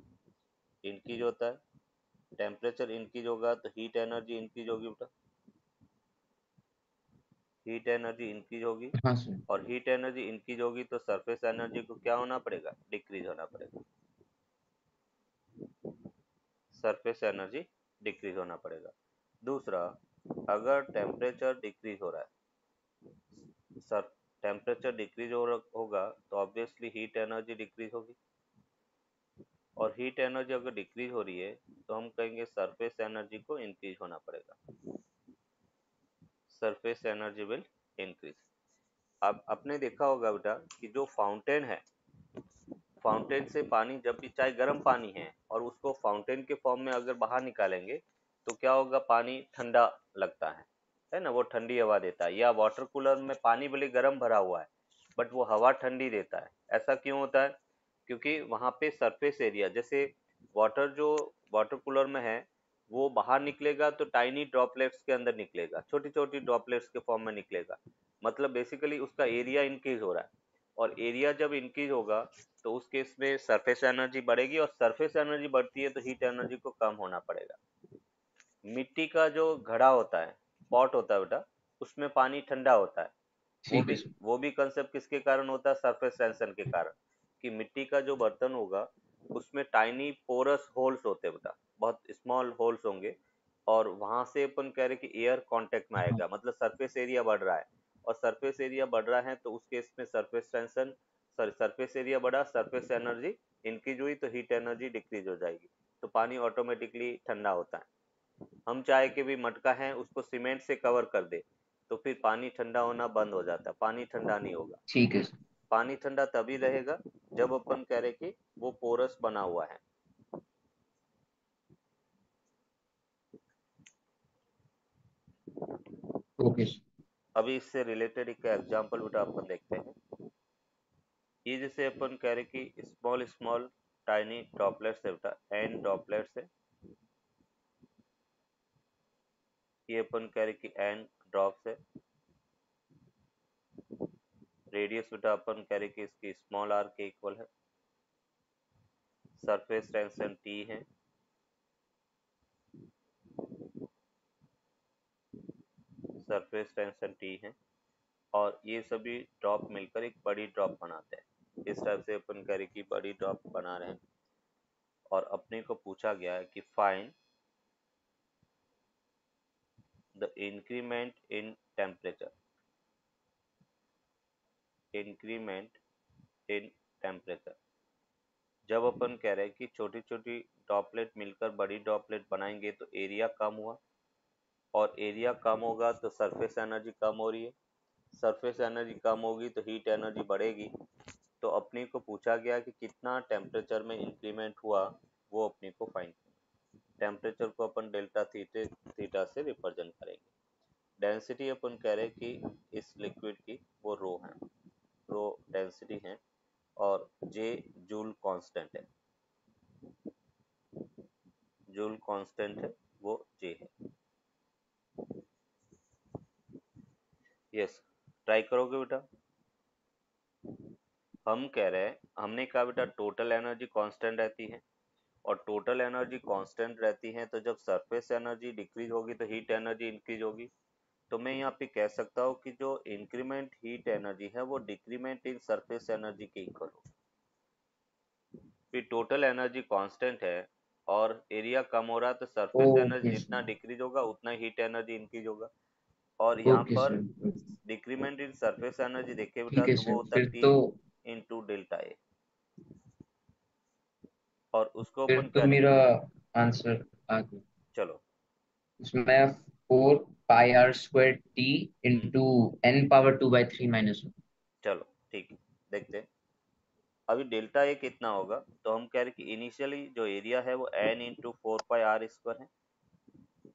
इंक्रीज होता है, टेम्परेचर इंक्रीज होगा तो हीट एनर्जी इंक्रीज होगी बेटा, हीट एनर्जी इंक्रीज होगी, हाँ सर। और हीट एनर्जी इंक्रीज होगी तो सरफेस एनर्जी को क्या होना पड़ेगा, डिक्रीज होना पड़ेगा, सरफेस एनर्जी डिक्रीज होना पड़ेगा। दूसरा, अगर टेम्परेचर डिक्रीज हो रहा है, सर टेम्परेचर डिक्रीज होगा तो ऑब्वियसली हीट एनर्जी डिक्रीज होगी, और हीट एनर्जी अगर डिक्रीज हो रही है तो हम कहेंगे सरफेस एनर्जी को इंक्रीज होना पड़ेगा, सरफेस एनर्जी विल इंक्रीज। अब आपने देखा होगा बेटा कि जो फाउंटेन है, फाउंटेन से पानी जब भी चाहे गर्म पानी है और उसको फाउंटेन के फॉर्म में अगर बाहर निकालेंगे तो क्या होगा, पानी ठंडा लगता है ना, वो ठंडी हवा देता है। या वाटर कूलर में पानी भले गर्म भरा हुआ है बट वो हवा ठंडी देता है, ऐसा क्यों होता है, क्योंकि वहां पे सरफेस एरिया, जैसे वाटर जो वाटर कूलर में है वो बाहर निकलेगा तो टाइनी ड्रॉपलेट्स के अंदर निकलेगा, छोटी छोटी ड्रॉपलेट्स के फॉर्म में निकलेगा, मतलब बेसिकली उसका एरिया इंक्रीज हो रहा है, और एरिया जब इंक्रीज होगा तो उस केस में सरफेस एनर्जी बढ़ेगी, और सरफेस एनर्जी बढ़ती है तो हीट एनर्जी को कम होना पड़ेगा। मिट्टी का जो घड़ा होता है, पॉट होता है बेटा, उसमें पानी ठंडा होता है, वो ठीक है भी सर। वो भी कंसेप्ट किसके कारण होता है, सरफेस टेंशन के कारण, कि मिट्टी का जो बर्तन होगा उसमें टाइनी पोरस होल्स होते हैं बेटा, बहुत स्मॉल होल्स होंगे, और वहां से अपन कह रहे कि एयर कांटेक्ट में हाँ। आएगा, मतलब सरफेस एरिया बढ़ रहा है, और सरफेस एरिया बढ़ रहा है तो उस केस में सरफेस टेंशन, सरफेस एरिया बढ़ा, सरफेस एनर्जी इंक्रीज हुई तो हीट एनर्जी डिक्रीज हो जाएगी, तो पानी ऑटोमेटिकली ठंडा होता है। हम चाहे कि भी मटका है उसको सीमेंट से कवर कर दे तो फिर पानी ठंडा होना बंद हो जाता है, पानी ठंडा नहीं होगा। ठीक है सर। पानी ठंडा तभी रहेगा जब अपन कह रहे कि वो पोरस बना हुआ है। Okay sir. अभी इससे रिलेटेड एक एग्जांपल बेटा अपन देखते हैं। ये जैसे अपन कह रहे कि स्मॉल स्मॉल टाइनी ड्रॉपलेट्स है बेटा, एन ड्रॉपलेट्स है, ये अपन कह रहे कि एन ड्रॉप्स है। रेडियस बेटा अपन कह रहे कि इसकी स्मॉल आर के इक्वल है, सरफेस टेंशन टी है, सरफेस टेंशन टी है, और ये सभी ड्रॉप मिलकर एक बड़ी ड्रॉप बनाते हैं। इस टाइप से अपन करें कि बड़ी ड्रॉप बना रहे हैं और अपने को पूछा गया है कि find the increment in temperature, increment in temperature. जब अपन कह रहे हैं कि छोटी छोटी ड्रॉपलेट मिलकर बड़ी ड्रॉपलेट बनाएंगे तो एरिया कम हुआ, और एरिया कम होगा तो सरफेस एनर्जी कम हो रही है, सरफेस एनर्जी कम होगी तो हीट एनर्जी बढ़ेगी। तो अपने को पूछा गया कि कितना टेम्परेचर में इंक्रीमेंट हुआ, वो अपने को फाइंड करना। टेम्परेचर को अपन डेल्टा थीटा से रिप्रेजेंट करेंगे। डेंसिटी अपन कह रहे हैं कि इस लिक्विड की वो रो है, रो डेंसिटी है, और जे जूल कांस्टेंट है, जूल कांस्टेंट है वो जे है। यस, ट्राई करोगे बेटा? हम कह रहे हैं, हमने कहा बेटा टोटल एनर्जी कांस्टेंट रहती है, और टोटल एनर्जी कांस्टेंट रहती है तो जब सरफेस एनर्जी डिक्रीज होगी तो हीट एनर्जी इंक्रीज होगी। तो मैं यहाँ पे कह सकता हूँ कि जो इंक्रीमेंट हीट एनर्जी है वो डिक्रीमेंट इन सरफेस एनर्जी के इक्वल होगी। फिर टोटल एनर्जी कांस्टेंट है और एरिया कम हो रहा है तो सरफेस एनर्जी ओके जितना सर। डिक्रीज होगा उतना हीट एनर्जी इंक्रीज होगा। और यहाँ ओके पर sir. Decrement in surface energy देखिए बेटा ठीक है तो वो सर, होता है फिर टी तो इंटू डेल्टा ए, और उसको फिर अपन तो करें। मेरा आंसर आ गया। चलो। इसमें 4 पाई r स्क्वायर टी हम्म, इंटू n⁻2/3 - 1। चलो ठीक है, देखते हैं। अभी डेल्टा ए कितना होगा, तो हम कह रहे हैं कि इनिशियली जो एरिया है वो N into 4 pi r square है,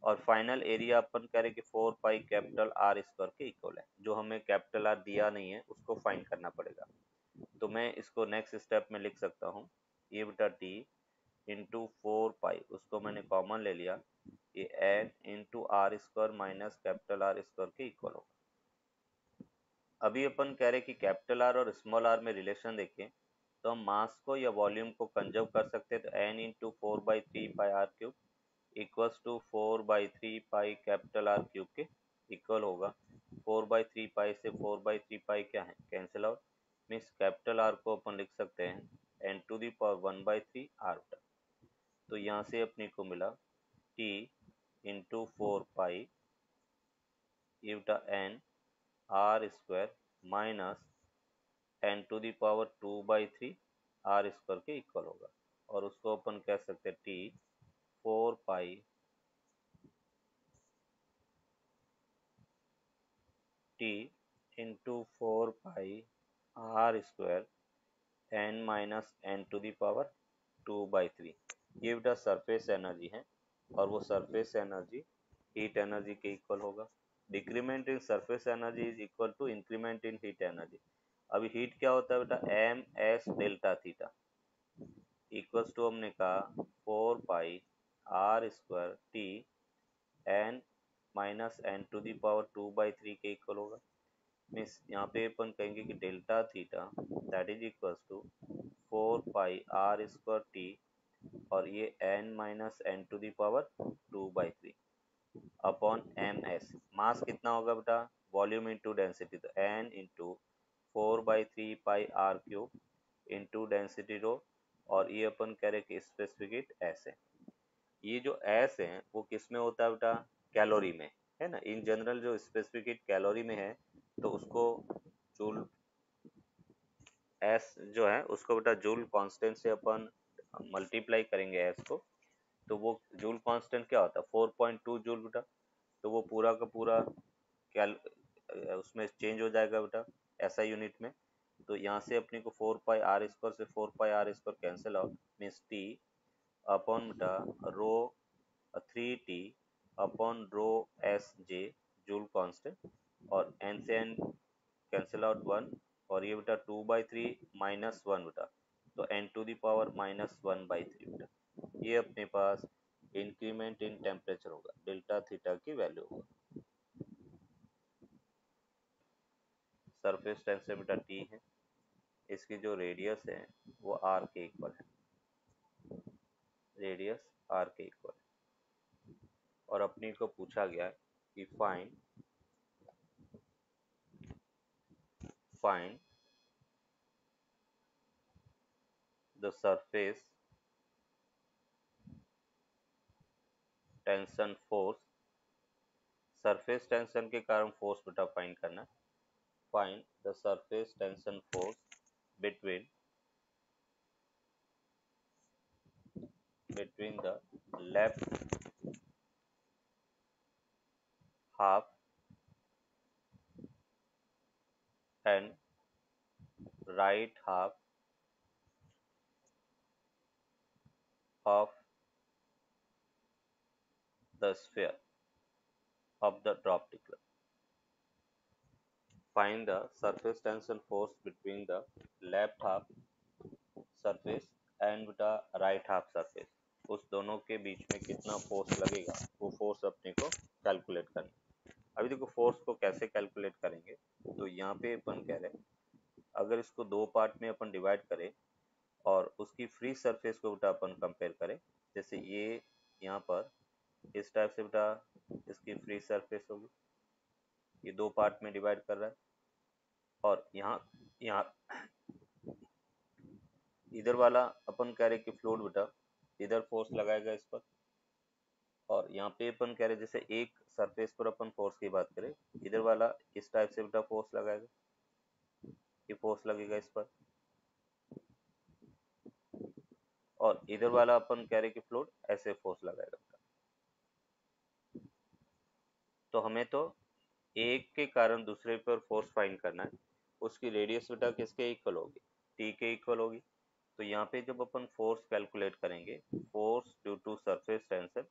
और फाइनल एरिया अपन कह रहे हैं कि 4 पाई कैपिटल R स्क्वायर के इक्वल है। जो हमें कैपिटल आर दिया नहीं है उसको फाइंड करना पड़ेगा। तो मैं इसको नेक्स्ट स्टेप में लिख सकता हूँ, ये बेटा टी इंटू 4 पाई, उसको मैंने कॉमन ले लिया, ये N into R square minus capital R square के इक्वल होगा। अभी अपन कह रहे हैं कि कैपिटल आर और स्मॉल आर में रिलेशन देखें तो हम मास को या वॉल्यूम को कंजर्व कर सकते हैं। तो N into 4/3 pi r cube equals to 4/3 pi capital R cube के इक्वल होगा। 4/3 पाई से 4/3 पाई क्या है, cancel out, means capital R को अपन लिख सकते हैं n⁻⁴ r। तो यहाँ से अपने को मिला t इंटू 4 पाई ये बेटा N R square minus n⁻²/3 r square के इक्वल होगा। और उसको अपन कह सकते हैं T 4 pi T into 4 pi r square n-n⁻²/3। ये बेटा सरफेस एनर्जी है, और वो सरफेस एनर्जी हीट एनर्जी के इक्वल होगा। Decrement in surface energy is equal to increment in heat energy. अभी हीट क्या होता है बेटा, M S delta theta equals to हमने कहा 4 pi r square T n-n⁻² के इक्वल होगा। मीन्स यहाँ पे अपन कहेंगे कि delta theta that is equals to 4 pi r square T, और ये n-n⁻² अपॉन एम एस। मास कितना होगा बेटा, वॉल्यूम इंटू डेंसिटी, तो n into 4/3 pi r cube into density rho, और ये अपन कह रहे कि स्पेसिफिक हीट एस है। ये जो एस है वो किस में होता है बेटा, कैलोरी में, है ना। इन जनरल जो स्पेसिफिक हीट कैलोरी में है तो उसको जूल एस जो है उसको बेटा जूल कांस्टेंट से अपन मल्टीप्लाई करेंगे एस को, तो वो जूल कांस्टेंट क्या होता है 4.2 जूल बेटा। तो वो पूरा का पूरा कैल उसमें चेंज हो जाएगा बेटा ऐसा यूनिट में। तो यहाँ से अपने को 4 पाई r स्क्वायर से 4 pi r square cancel out, means T upon बेटा रो 3t अपॉन रो एस जे जूल कांस्टेंट, और एन से एन कैंसिल आउट 1, और ये बेटा 2/3 माइनस 1 बेटा, तो n⁻⁻⁻⁻³ बेटा। ये अपने पास इंक्रीमेंट इन टेम्परेचर होगा, डेल्टा थीटा की वैल्यू होगा। सरफेस टेंशन बेटा टी है, इसकी जो रेडियस है वो आर के इक्वल है, रेडियस आर के इक्वल है। और अपने को पूछा गया है कि find find the surface tension force, surface tension के कारण फोर्स बेटा फाइंड करना है। Find the surface tension force between the left half and right half of the sphere of the droplet. Find the surface tension force between the left half surface and the right half surface. उस दोनों के बीच में कितना फोर्स लगेगा वो फोर्स अपने को कैलकुलेट करना है। अभी देखो फोर्स को कैसे कैलकुलेट करेंगे, तो यहाँ पे अपन कह रहे हैं अगर इसको दो पार्ट में अपन डिवाइड करें और उसकी फ्री सरफेस को बेटा अपन कंपेयर करें, जैसे ये यहाँ पर इस टाइप से बेटा इसकी फ्री सरफेस होगी, ये दो पार्ट में डिवाइड कर रहा है और यहाँ यहाँ इधर वाला अपन कह रहे कि फ्लूइड बेटा इधर फोर्स लगाएगा इस पर, और यहाँ पे अपन कह रहे जैसे एक सरफेस पर अपन फोर्स की बात करें, इधर वाला इस टाइप से बेटा फोर्स लगाएगा, ये फोर्स लगेगा इस पर, और इधर वाला अपन कह रहे कि फ्लूइड ऐसे फोर्स लगाएगा। तो हमें तो एक के कारण दूसरे पर फोर्स फाइंड करना है, उसकी रेडियस बेटा किसके इक्वल होगी, टी के इक्वल होगी। तो यहाँ पे जब अपन फोर्स कैलकुलेट करेंगे, force due to surface tension,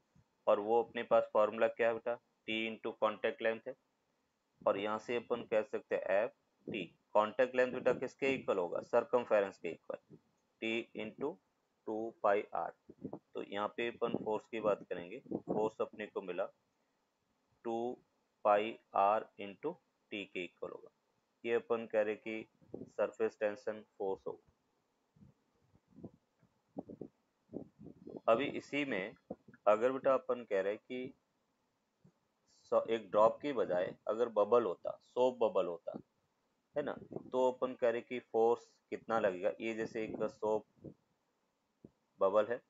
और वो अपने पास फॉर्मूला क्या है बेटा, टी इंटू कॉन्टेक्ट लेंथ है, और यहाँ से अपन कह सकते हैं एफ टी, कॉन्टेक्ट लेंथ बेटा किसके इक्वल होगा, सरकमफेरेंस के equal, T into 2 pi R. तो यहाँ पे अपन फोर्स की बात करेंगे, फोर्स अपने को मिला 2 पाई आर इंटू टी के इक्वल होगा, ये अपन कह रहे कि सरफेस टेंशन फोर्स होगा। अभी इसी में अगर बेटा अपन कह रहे कि एक ड्रॉप की बजाय अगर बबल होता, सोप बबल होता है ना, तो अपन कह रहे कि फोर्स कितना लगेगा। ये जैसे एक सोप बबल है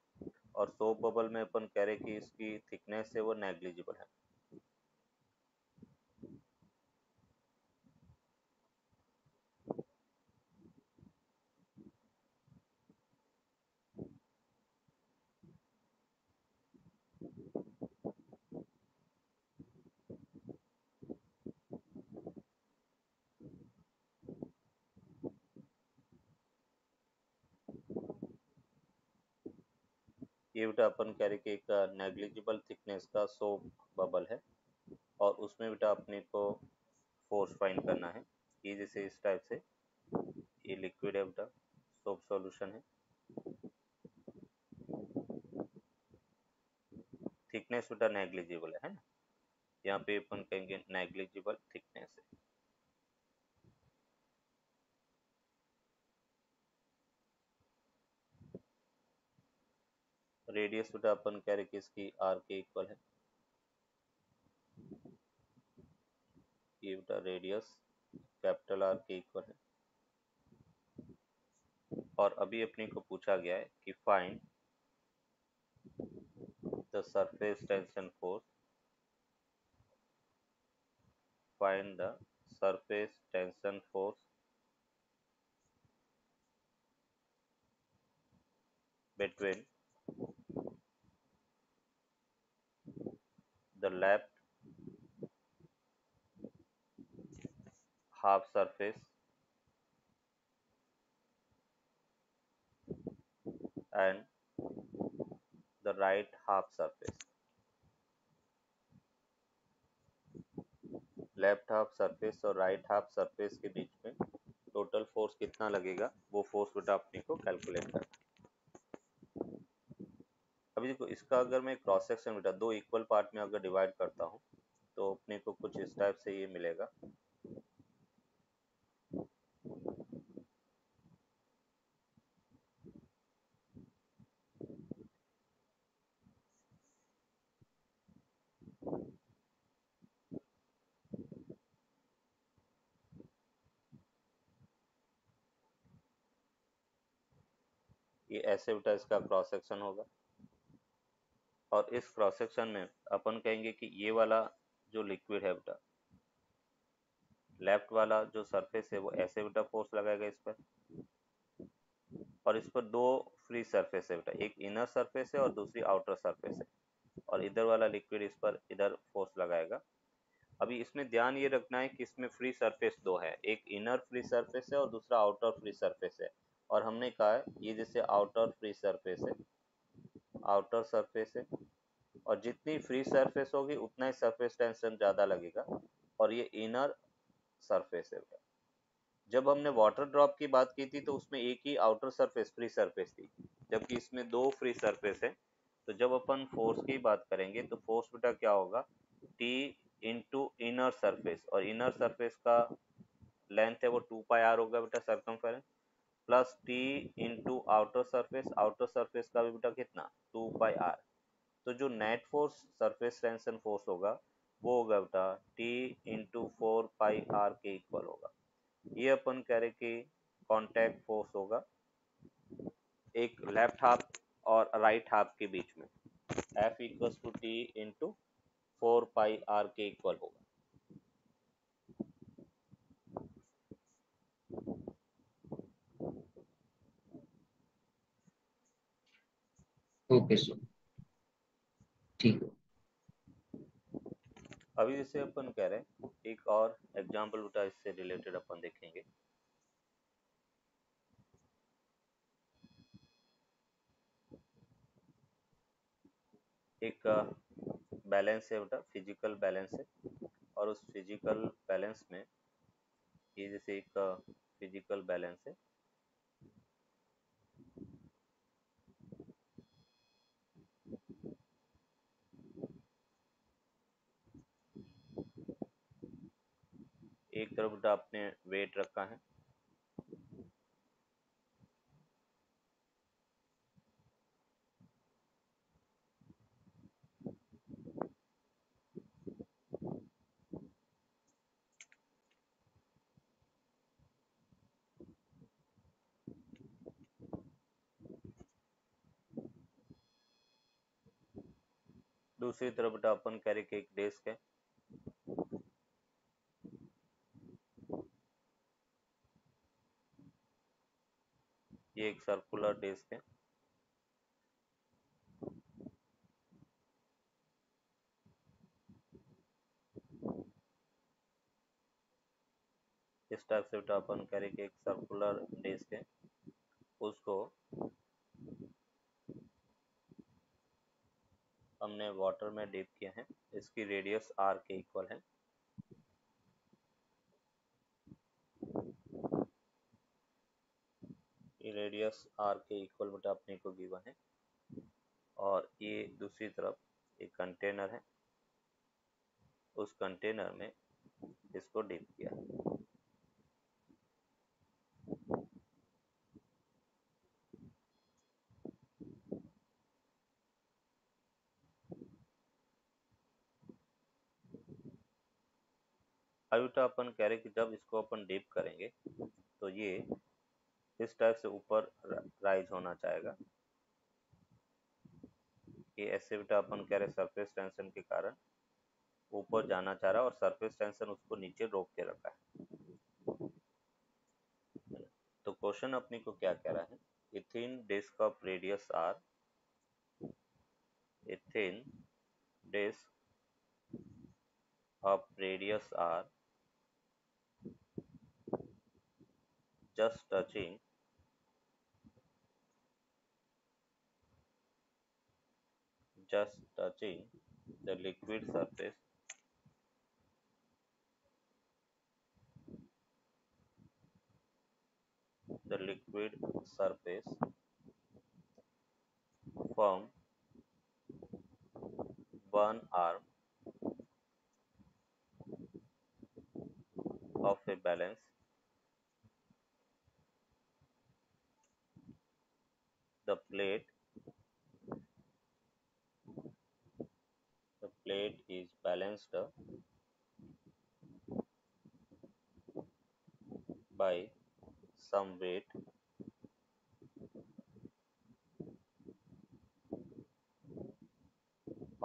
और सोप बबल में अपन कह रहे कि इसकी थिकनेस है वो नेग्लिजिबल है। ये बेटा अपन कह रहे कि एक नेग्लिजिबल थिकनेस का सोप बबल है और उसमें बेटा अपने को फोर्स फाइंड करना है। ये जैसे इस टाइप से ये लिक्विड है बेटा, सोप सॉल्यूशन है, थिकनेस बेटा नेग्लिजिबल है ना, यहाँ पे अपन कहेंगे नेग्लिजिबल थिकनेस है। रेडियस बेटा अपन कह रहे कि इसकी आर के इक्वल है, ये बेटा रेडियस कैपिटल आर के इक्वल है। और अभी अपने को पूछा गया है कि find the surface tension force, find the surface tension force between the left half surface and the right half surface। Left half surface और राइट हाफ सरफेस के बीच में टोटल फोर्स कितना लगेगा, वो फोर्स बेटा अपने को कैलकुलेट करना है। अभी देखो इसका अगर मैं क्रॉस सेक्शन बेटा दो इक्वल पार्ट में अगर डिवाइड करता हूँ तो अपने को कुछ इस टाइप से ये मिलेगा। ये ऐसे बेटा इसका क्रॉस सेक्शन होगा, और इस क्रॉस सेक्शन में अपन कहेंगे कि ये वाला जो लिक्विड है बेटा, लेफ्ट वाला जो सरफेस है वो ऐसे बेटा फोर्स लगाएगा इस पर, और इस पर दो फ्री सरफेस है बेटा, एक इनर सरफेस है और दूसरी आउटर सरफेस है, और इधर वाला लिक्विड इस पर इधर फोर्स लगाएगा। अभी इसमें ध्यान ये रखना है कि इसमें फ्री सरफेस दो है, एक इनर फ्री सरफेस है और दूसरा आउटर फ्री सरफेस है, और हमने कहा है ये जैसे आउटर फ्री सरफेस है, आउटर सरफेस है, और जितनी फ्री सरफेस होगी उतना ही सरफेस टेंशन ज़्यादा लगेगा, और ये इनर सरफेस है। जब हमने वाटर ड्रॉप की बात की थी तो उसमें एक ही आउटर सरफेस फ्री सरफेस थी, जबकि इसमें दो फ्री सरफेस है। तो जब अपन फोर्स की बात करेंगे तो फोर्स बेटा क्या होगा, टी इंटू इनर सरफेस, और इनर सरफेस का लेंथ है वो 2 पाई आर होगा बेटा circumference, plus T into outer surface का भी बेटा कितना 2 पाई आर। तो जो net force surface tension force होगा वो होगा बेटा टी इंटू 4 पाई आर के इक्वल होगा। ये अपन कह रहे कि कांटेक्ट फोर्स होगा एक लेफ्ट हाफ और राइट हाफ के बीच में, F equals to T into 4 pi R के इक्वल होगा। ओके सर, ठीक है। अभी जैसे अपन कह रहे हैं एक और एग्जांपल उठा, इससे रिलेटेड अपन देखेंगे। एक बैलेंस है बेटा, फिजिकल बैलेंस है, और उस फिजिकल बैलेंस में ये जैसे एक फिजिकल बैलेंस है, एक तरफ बेटा आपने वेट रखा है, दूसरी तरफ बेटा अपन कह रहे कि एक डेस्क है, ये एक सर्कुलर डेस्क है, इस टाइप से बेटा अपन कह रहे कि एक सर्कुलर डिस्क है, उसको हमने वाटर में डिप किया है, इसकी रेडियस आर के इक्वल है, ये रेडियस आर के इक्वल बेटा अपने को गिवन है, और ये दूसरी तरफ एक कंटेनर है, उस कंटेनर में इसको डिप किया है। अभी बेटा अपन कह रहे कि जब इसको अपन डिप करेंगे तो ये इस टाइप से ऊपर राइज होना चाहेगा, ये ऐसे बेटा अपन कह रहे सरफेस टेंशन के कारण ऊपर जाना चाह रहा है और सरफेस टेंशन उसको नीचे रोक के रखा है। तो क्वेश्चन अपने को क्या कह रहा है, a thin disc of radius R, a thin disc of radius R just touching the liquid surface, the liquid surface from one arm of a balance, the plate is balanced by some weight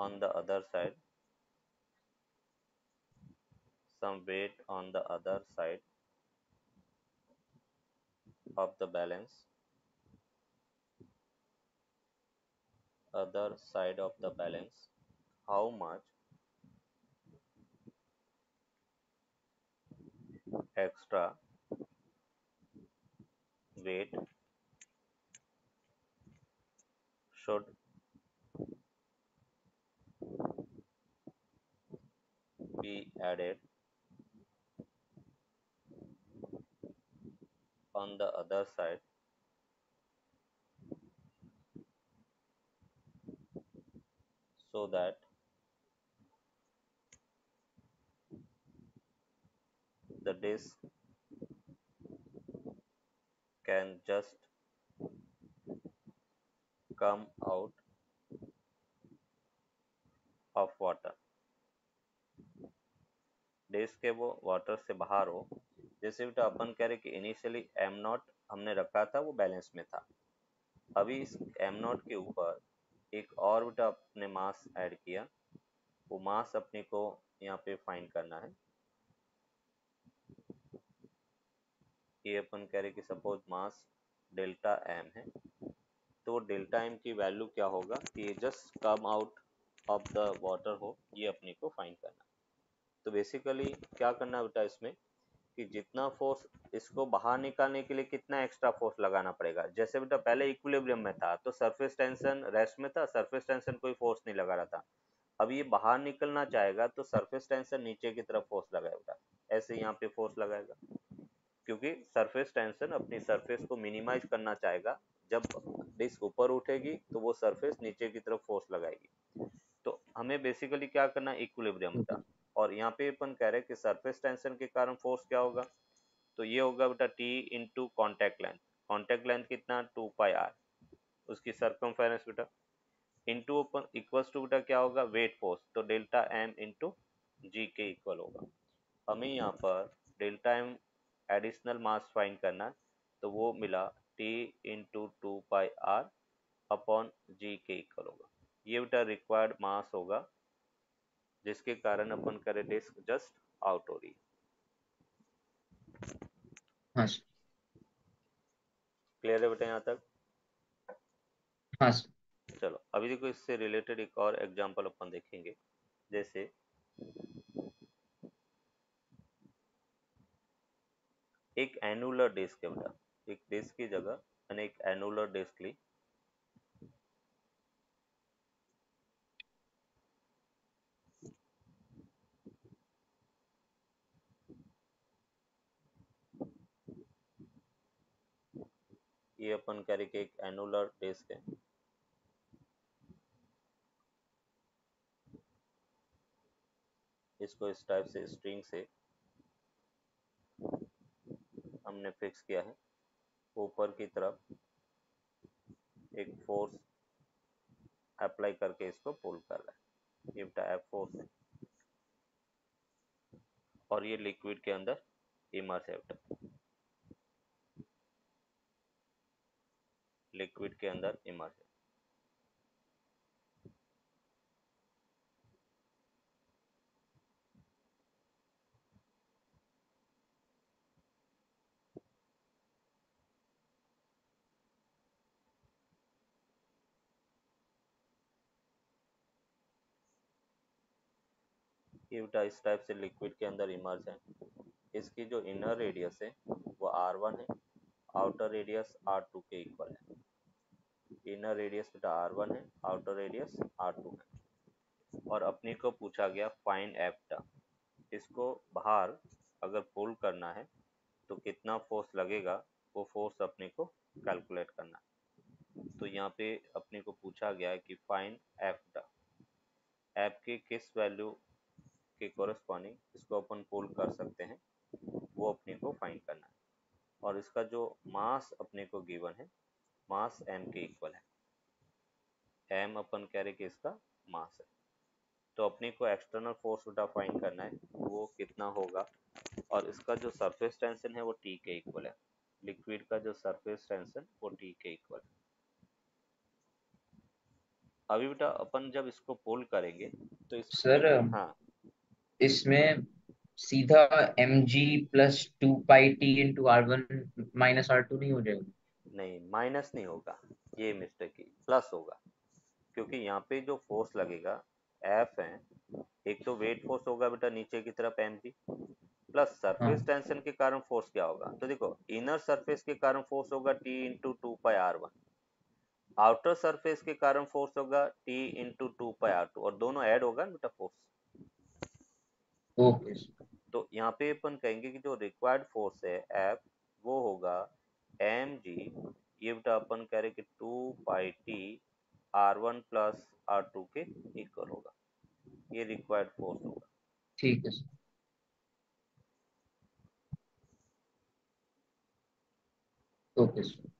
on the other side, some weight on the other side of the balance, other side of the balance, how much extra weight should be added on the other side so that the disc can just come out of water, disc के वो वाटर से बाहर हो। जैसे बेटा अपन कह रहे कि इनिशियली एम नॉट हमने रखा था वो बैलेंस में था, अभी इस एम नॉट के ऊपर एक और बेटा अपने मास ऐड किया, वो मास अपने को यहाँ पे फाइंड करना है। ये अपन कह रहे कि सपोज मास डेल्टा एम है, तो डेल्टा एम की वैल्यू क्या होगा कि just come out of the water हो, ये अपने को फाइंड करना। तो बेसिकली क्या करना बेटा इसमें कि जितना फोर्स इसको बाहर निकालने के लिए कितना एक्स्ट्रा फोर्स लगाना पड़ेगा। जैसे बेटा पहले इक्विलिब्रियम में था तो सरफेस टेंशन रेस्ट में था, सरफेस टेंशन कोई फोर्स नहीं लगा रहा था। अब ये बाहर निकलना चाहेगा तो सरफेस टेंशन नीचे की तरफ फोर्स लगाएगा, ऐसे यहाँ पे फोर्स लगाएगा, क्योंकि सरफेस टेंशन अपनी सरफेस को मिनिमाइज करना चाहेगा। जब डिस्क ऊपर उठेगी तो वो सरफेस नीचे की तरफ फोर्स लगाएगी। तो हमें बेसिकली क्या करना है, इक्विलिब्रियम था। और यहाँ पे अपन कह रहे हैं कि सरफेस टेंशन के कारण फोर्स क्या होगा, तो ये होगा बेटा T into contact length. Contact length कितना, 2πr, उसकी सर्कमफेरेंस बेटा इंटू अपन इक्वल्स टू बेटा क्या होगा, वेट फोर्स, तो डेल्टा एम इंटू जी के इक्वल होगा। हमें यहाँ पर delta M additional mass find करना है, तो वो मिला टी इंटू 2πr अपॉन जी के इक्वल होगा। ये बेटा रिक्वायर्ड मास होगा जिसके कारण अपन करें डिस्क जस्ट आउट हो रही है। हाँ सर। क्लियर है बेटा यहाँ तक? हाँ सर। चलो अभी देखो इससे रिलेटेड एक और एग्जांपल अपन देखेंगे। जैसे एक एनुलर डिस्क है बेटा, एक डिस्क की जगह मैंने एक एनुलर डिस्क ली, ये अपन कह रहे कि एक एनुलर डिस्क है, इसको इस टाइप से स्ट्रिंग से हमने फिक्स किया है, ऊपर की तरफ एक फोर्स अप्लाई करके इसको पुल कर रहा है, ये बेटा एफ फोर्स है, और ये लिक्विड के अंदर इमर्स है बेटा, लिक्विड के अंदर इमर्स है। ये बेटा इस टाइप से लिक्विड के अंदर इमर्स है। इसकी जो इनर रेडियस है वो r1 है, आउटर रेडियस r2 के इक्वल है। इनर रेडियस बेटा r1 है, आउटर रेडियस r2 है। और अपने को पूछा गया फाइंड एफ्टा, इसको बाहर अगर पुल करना है तो कितना फोर्स लगेगा, वो फोर्स अपने को कैलकुलेट करना है। तो यहाँ पे अपने को पूछा गया है कि फाइंड एफ्टा, एफ की किस वैल्यू के कोरस्पॉन्डिंग इसको अपन पुल कर सकते हैं, वो अपने को फाइंड करना है। और इसका जो मास अपने को गिवन है, मास m के इक्वल है, m अपन कह रहे कि इसका मास है। तो अपने को एक्सटर्नल फोर्स बेटा फाइंड करना है, वो कितना होगा, और इसका जो सरफेस टेंशन है वो t के इक्वल है, लिक्विड का जो सरफेस टेंशन वो t के इक्वल है। अभी बेटा अपन जब इसको पुल करेंगे तो इसमें, सर हाँ इसमें सीधा mg+2πt × r1 -r2 नहीं हो जाएगा? नहीं, माइनस नहीं होगा, ये मिस्टेक की, प्लस होगा। क्योंकि यहाँ पे जो फोर्स लगेगा एफ है, एक तो वेट फोर्स होगा बेटा नीचे की तरफ एम जी, प्लस सरफेस हाँ। टेंशन के कारण फोर्स क्या होगा, तो देखो इनर सरफेस के कारण फोर्स होगा T × 2πr1, आउटर सरफेस के कारण फोर्स होगा T × 2πr2, और दोनों ऐड होगा ना बेटा फोर्स। Okay sir. तो यहाँ पे अपन कहेंगे कि जो रिक्वायर्ड फोर्स है एफ, वो होगा एम जी, ये बेटा अपन कह रहे कि 2πt r1 + r2 के इक्वल होगा, ये रिक्वायर्ड फोर्स होगा। ठीक है सर। Okay sir.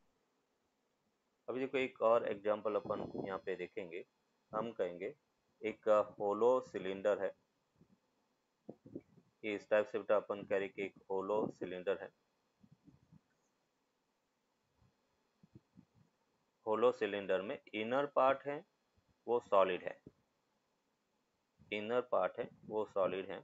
अभी देखो एक और एग्जांपल अपन यहाँ पे देखेंगे। हम कहेंगे एक होलो सिलेंडर है, ये इस टाइप से बेटा अपन कह रहे कि एक होलो सिलेंडर है। होलो सिलेंडर में इनर पार्ट है वो सॉलिड है, इनर पार्ट है वो सॉलिड है,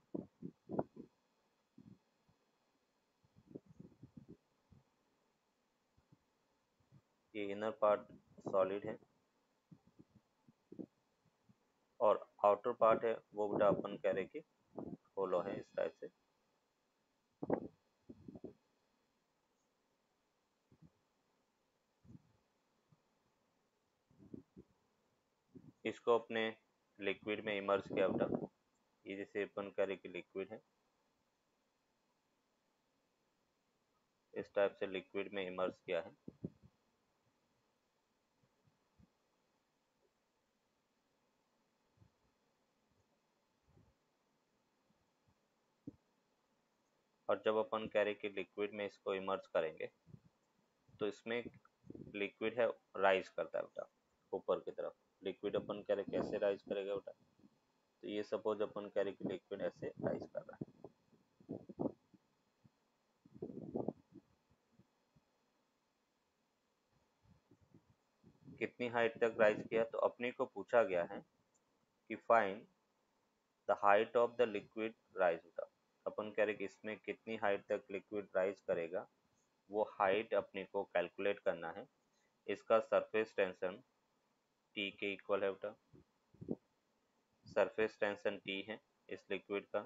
ये इनर पार्ट सॉलिड है, और आउटर पार्ट है वो बेटा अपन कह रहे कि होलो है, इस टाइप से। इसको अपने लिक्विड में इमर्ज किया बेटा, ये जैसे अपन कह रहे कि लिक्विड है, इस टाइप से लिक्विड में इमर्ज किया है। और जब अपन कह रहे कि लिक्विड में इसको इमर्ज करेंगे तो इसमें लिक्विड है राइज करता है बेटा ऊपर की तरफ। लिक्विड अपन कह रहे कैसे राइज करेगा बेटा, तो ये सपोज अपन कह रहे कि लिक्विड ऐसे राइज कर रहा है, कितनी हाइट तक राइज किया, तो अपने को पूछा गया है कि find the height of the liquid rise बेटा। अपन कह रहे कि इसमें कितनी हाइट तक लिक्विड राइज करेगा, वो हाइट अपने को कैलकुलेट करना है। इसका सरफेस टेंशन टी के इक्वल है बेटा, सरफेस टेंशन टी है इस लिक्विड का,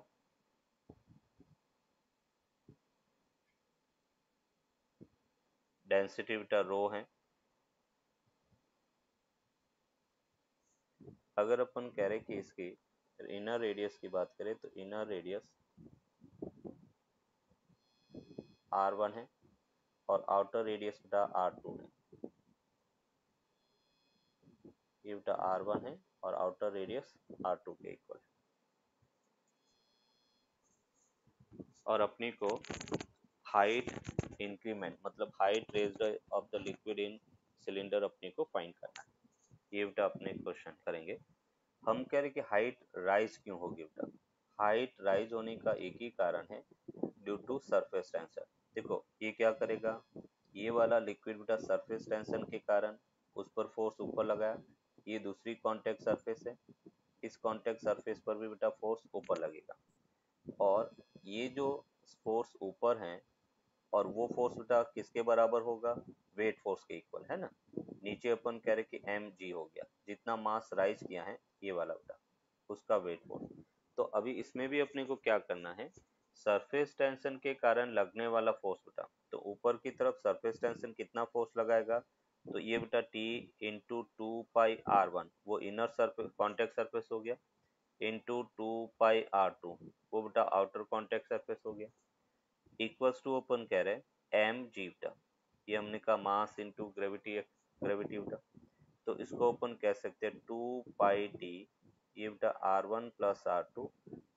डेंसिटी बेटा रो है। अगर अपन कह रहे कि इसकी इनर रेडियस की बात करें तो इनर रेडियस r1 है और आउटर रेडियस बेटा r2 है, ये बेटा r1 है और आउटर रेडियस r2 के इक्वल है। और अपनी को हाइट इंक्रीमेंट मतलब height raised of the liquid in cylinder अपने को फाइंड करना है, ये बेटा अपने क्वेश्चन करेंगे। हम कह रहे कि हाइट राइज क्यों होगी बेटा, हाइट राइज होने का एक ही कारण है, ड्यू टू सरफेस टेंशन। देखो ये क्या करेगा, ये वाला लिक्विड बेटा सरफेस टेंशन के कारण उस पर फोर्स ऊपर लगाया, ये दूसरी कॉन्टेक्ट सरफेस है, इस कॉन्टेक्ट सरफेस पर भी बेटा फोर्स ऊपर लगेगा, और ये जो फोर्स ऊपर है और वो फोर्स बेटा किसके बराबर होगा, वेट फोर्स के इक्वल है ना। नीचे अपन कह रहे कि एम जी हो गया, जितना मास राइज किया है ये वाला बेटा उसका वेट फोर्स। तो अभी इसमें भी अपने को क्या करना है, सरफेस टेंशन के कारण लगने वाला फोर्स बेटा, तो ऊपर की तरफ सरफेस टेंशन कितना फोर्स लगाएगा, तो ये बेटा T × 2πr1 वो इनर सरफेस कॉन्टेक्ट सरफेस हो गया, × 2πr2 वो बेटा आउटर कॉन्टेक्ट सरफेस हो गया, इक्वल्स टू अपन कह रहे हैं एम जी बेटा, ये हमने कहा मास इंटू ग्रेविटी, ग्रेविटी बेटा, तो इसको अपन कह सकते हैं 2πt, ये बेटा r1 + r2।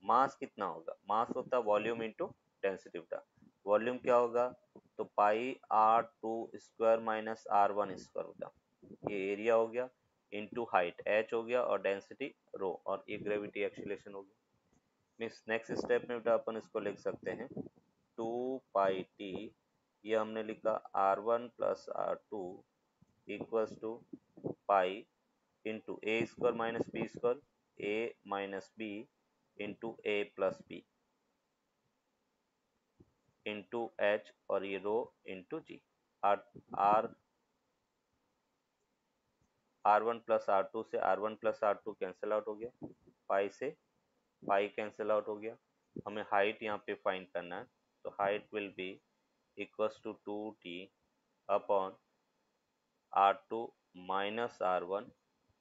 मास कितना होगा, मास होता है वॉल्यूम इंटू डेंसिटी बेटा, वॉल्यूम क्या होगा, तो πr2² - r1² बेटा, ये एरिया हो गया, इंटू हाइट h हो गया, और डेंसिटी रो, और ये ग्रेविटी एक्सीलरेशन हो गया। मीन्स नेक्स्ट स्टेप में बेटा अपन इसको लिख सकते हैं 2πt, ये हमने लिखा r1 + r2 equals to pi into A square minus B square, A minus B into A plus B into H, और ये rho into G. R R one plus R two से R one plus R two cancel out हो गया, पाई से पाई कैंसिल आउट हो गया। हमें हाइट यहाँ पे फाइंड करना है, तो height will be equals to 2t upon R2 minus R1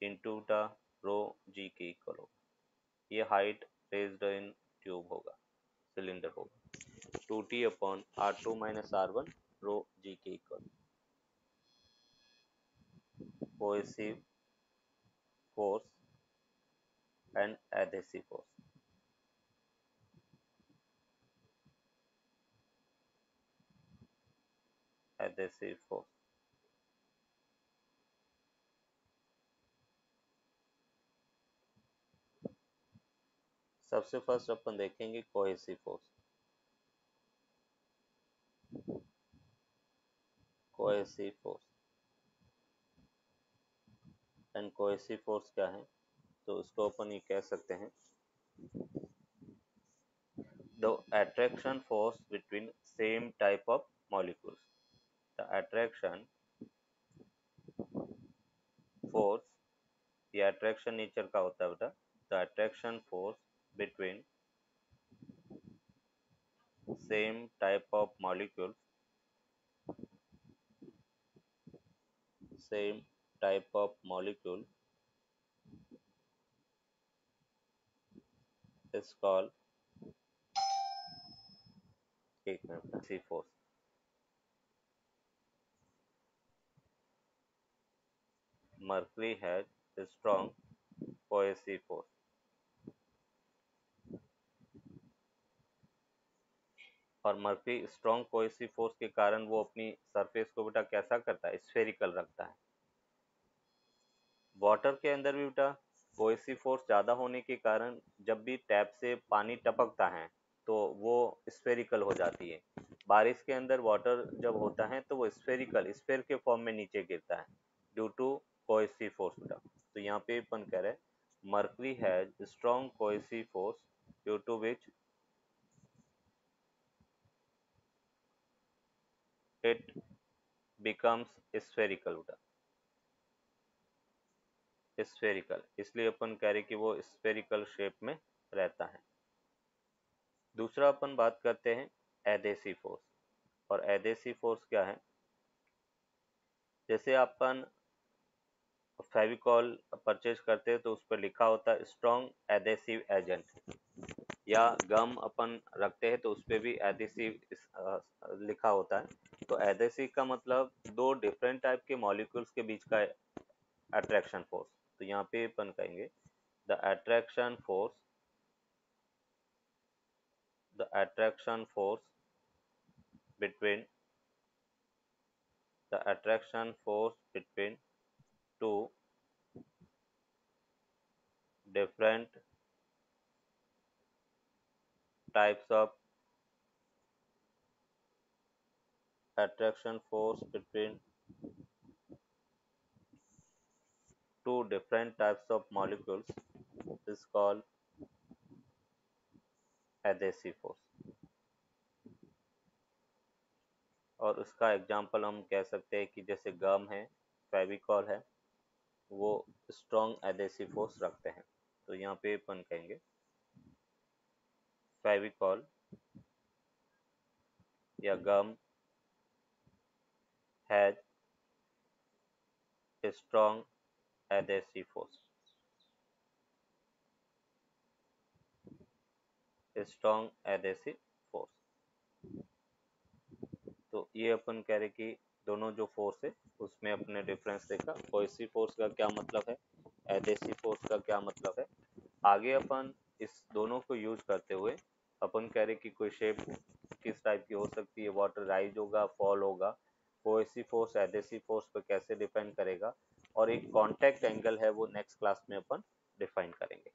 into the rho G के इक्वल होगा। ये हाइट रेज्ड इन ट्यूब होगा, सिलेंडर होगा, 2t upon R2 minus R1 rho G के equal. Cohesive force and adhesive force. Adhesive force, सबसे फर्स्ट अपन देखेंगे cohesive force. Cohesive force and cohesive force क्या है, तो उसको अपन ये कह सकते हैं the attraction force between same type of molecules। the attraction force, ये attraction नेचर का होता है बेटा। the attraction force between same type of molecules, same type of molecule is called C force। mercury has a strong cohesive force। और मर्क्यूरी स्ट्रॉन्ग कोहेसिव फोर्स के कारण वो अपनी सरफेस को बेटा कैसा करता है, स्फेरिकल रखता है। वाटर के अंदर भी बेटा कोहेसिव फोर्स ज़्यादा होने के कारण जब भी टैप से पानी टपकता है तो वो स्फेरिकल हो जाती है। बारिश के अंदर वाटर जब होता है तो वो स्फेरिकल स्फेयर के फॉर्म में नीचे गिरता है ड्यू टू कोहेसिव फोर्स बेटा। तो यहाँ पे अपन कह रहे हैं mercury has strong cohesive force due to which it becomes spherical बेटा। स्फेरिकल इसलिए अपन कह रहे कि वो स्फेरिकल शेप में रहता है। दूसरा अपन बात करते हैं एडहेसिव फोर्स। और एडहेसिव फोर्स क्या है, जैसे अपन फेविकॉल परचेज करते हैं तो उस पर लिखा होता है स्ट्रॉन्ग एडहेसिव एजेंट, या गम अपन रखते हैं तो उस पर भी एडहेसिव लिखा होता है। तो एडहेसिव का मतलब दो डिफरेंट टाइप के मॉलिक्यूल्स के बीच का अट्रैक्शन फोर्स। तो यहाँ पे अपन कहेंगे the attraction force between two different types of attraction force between two different types of molecules is called adhesive force। और उसका एग्जांपल हम कह सकते हैं कि जैसे गम है, फेविकॉल है, वो स्ट्रॉन्ग एडहेसिव फोर्स रखते हैं। तो यहाँ पे अपन कहेंगे फेविकॉल या gum has a strong adhesive force। Strong adhesive force. तो ये अपन कह रहे कि दोनों जो फोर्स है उसमें अपने डिफरेंस देखा। कोहेसिव फोर्स का क्या मतलब है, एडहेसिव फोर्स का क्या मतलब है। आगे अपन इस दोनों को यूज करते हुए अपन कह रहे कि कोई शेप किस टाइप की हो सकती है, वाटर राइज होगा, फॉल होगा, कोहेसिव फोर्स एडहेसिव फोर्स पर कैसे डिपेंड करेगा, और एक कांटेक्ट एंगल है वो नेक्स्ट क्लास में अपन डिफाइन करेंगे।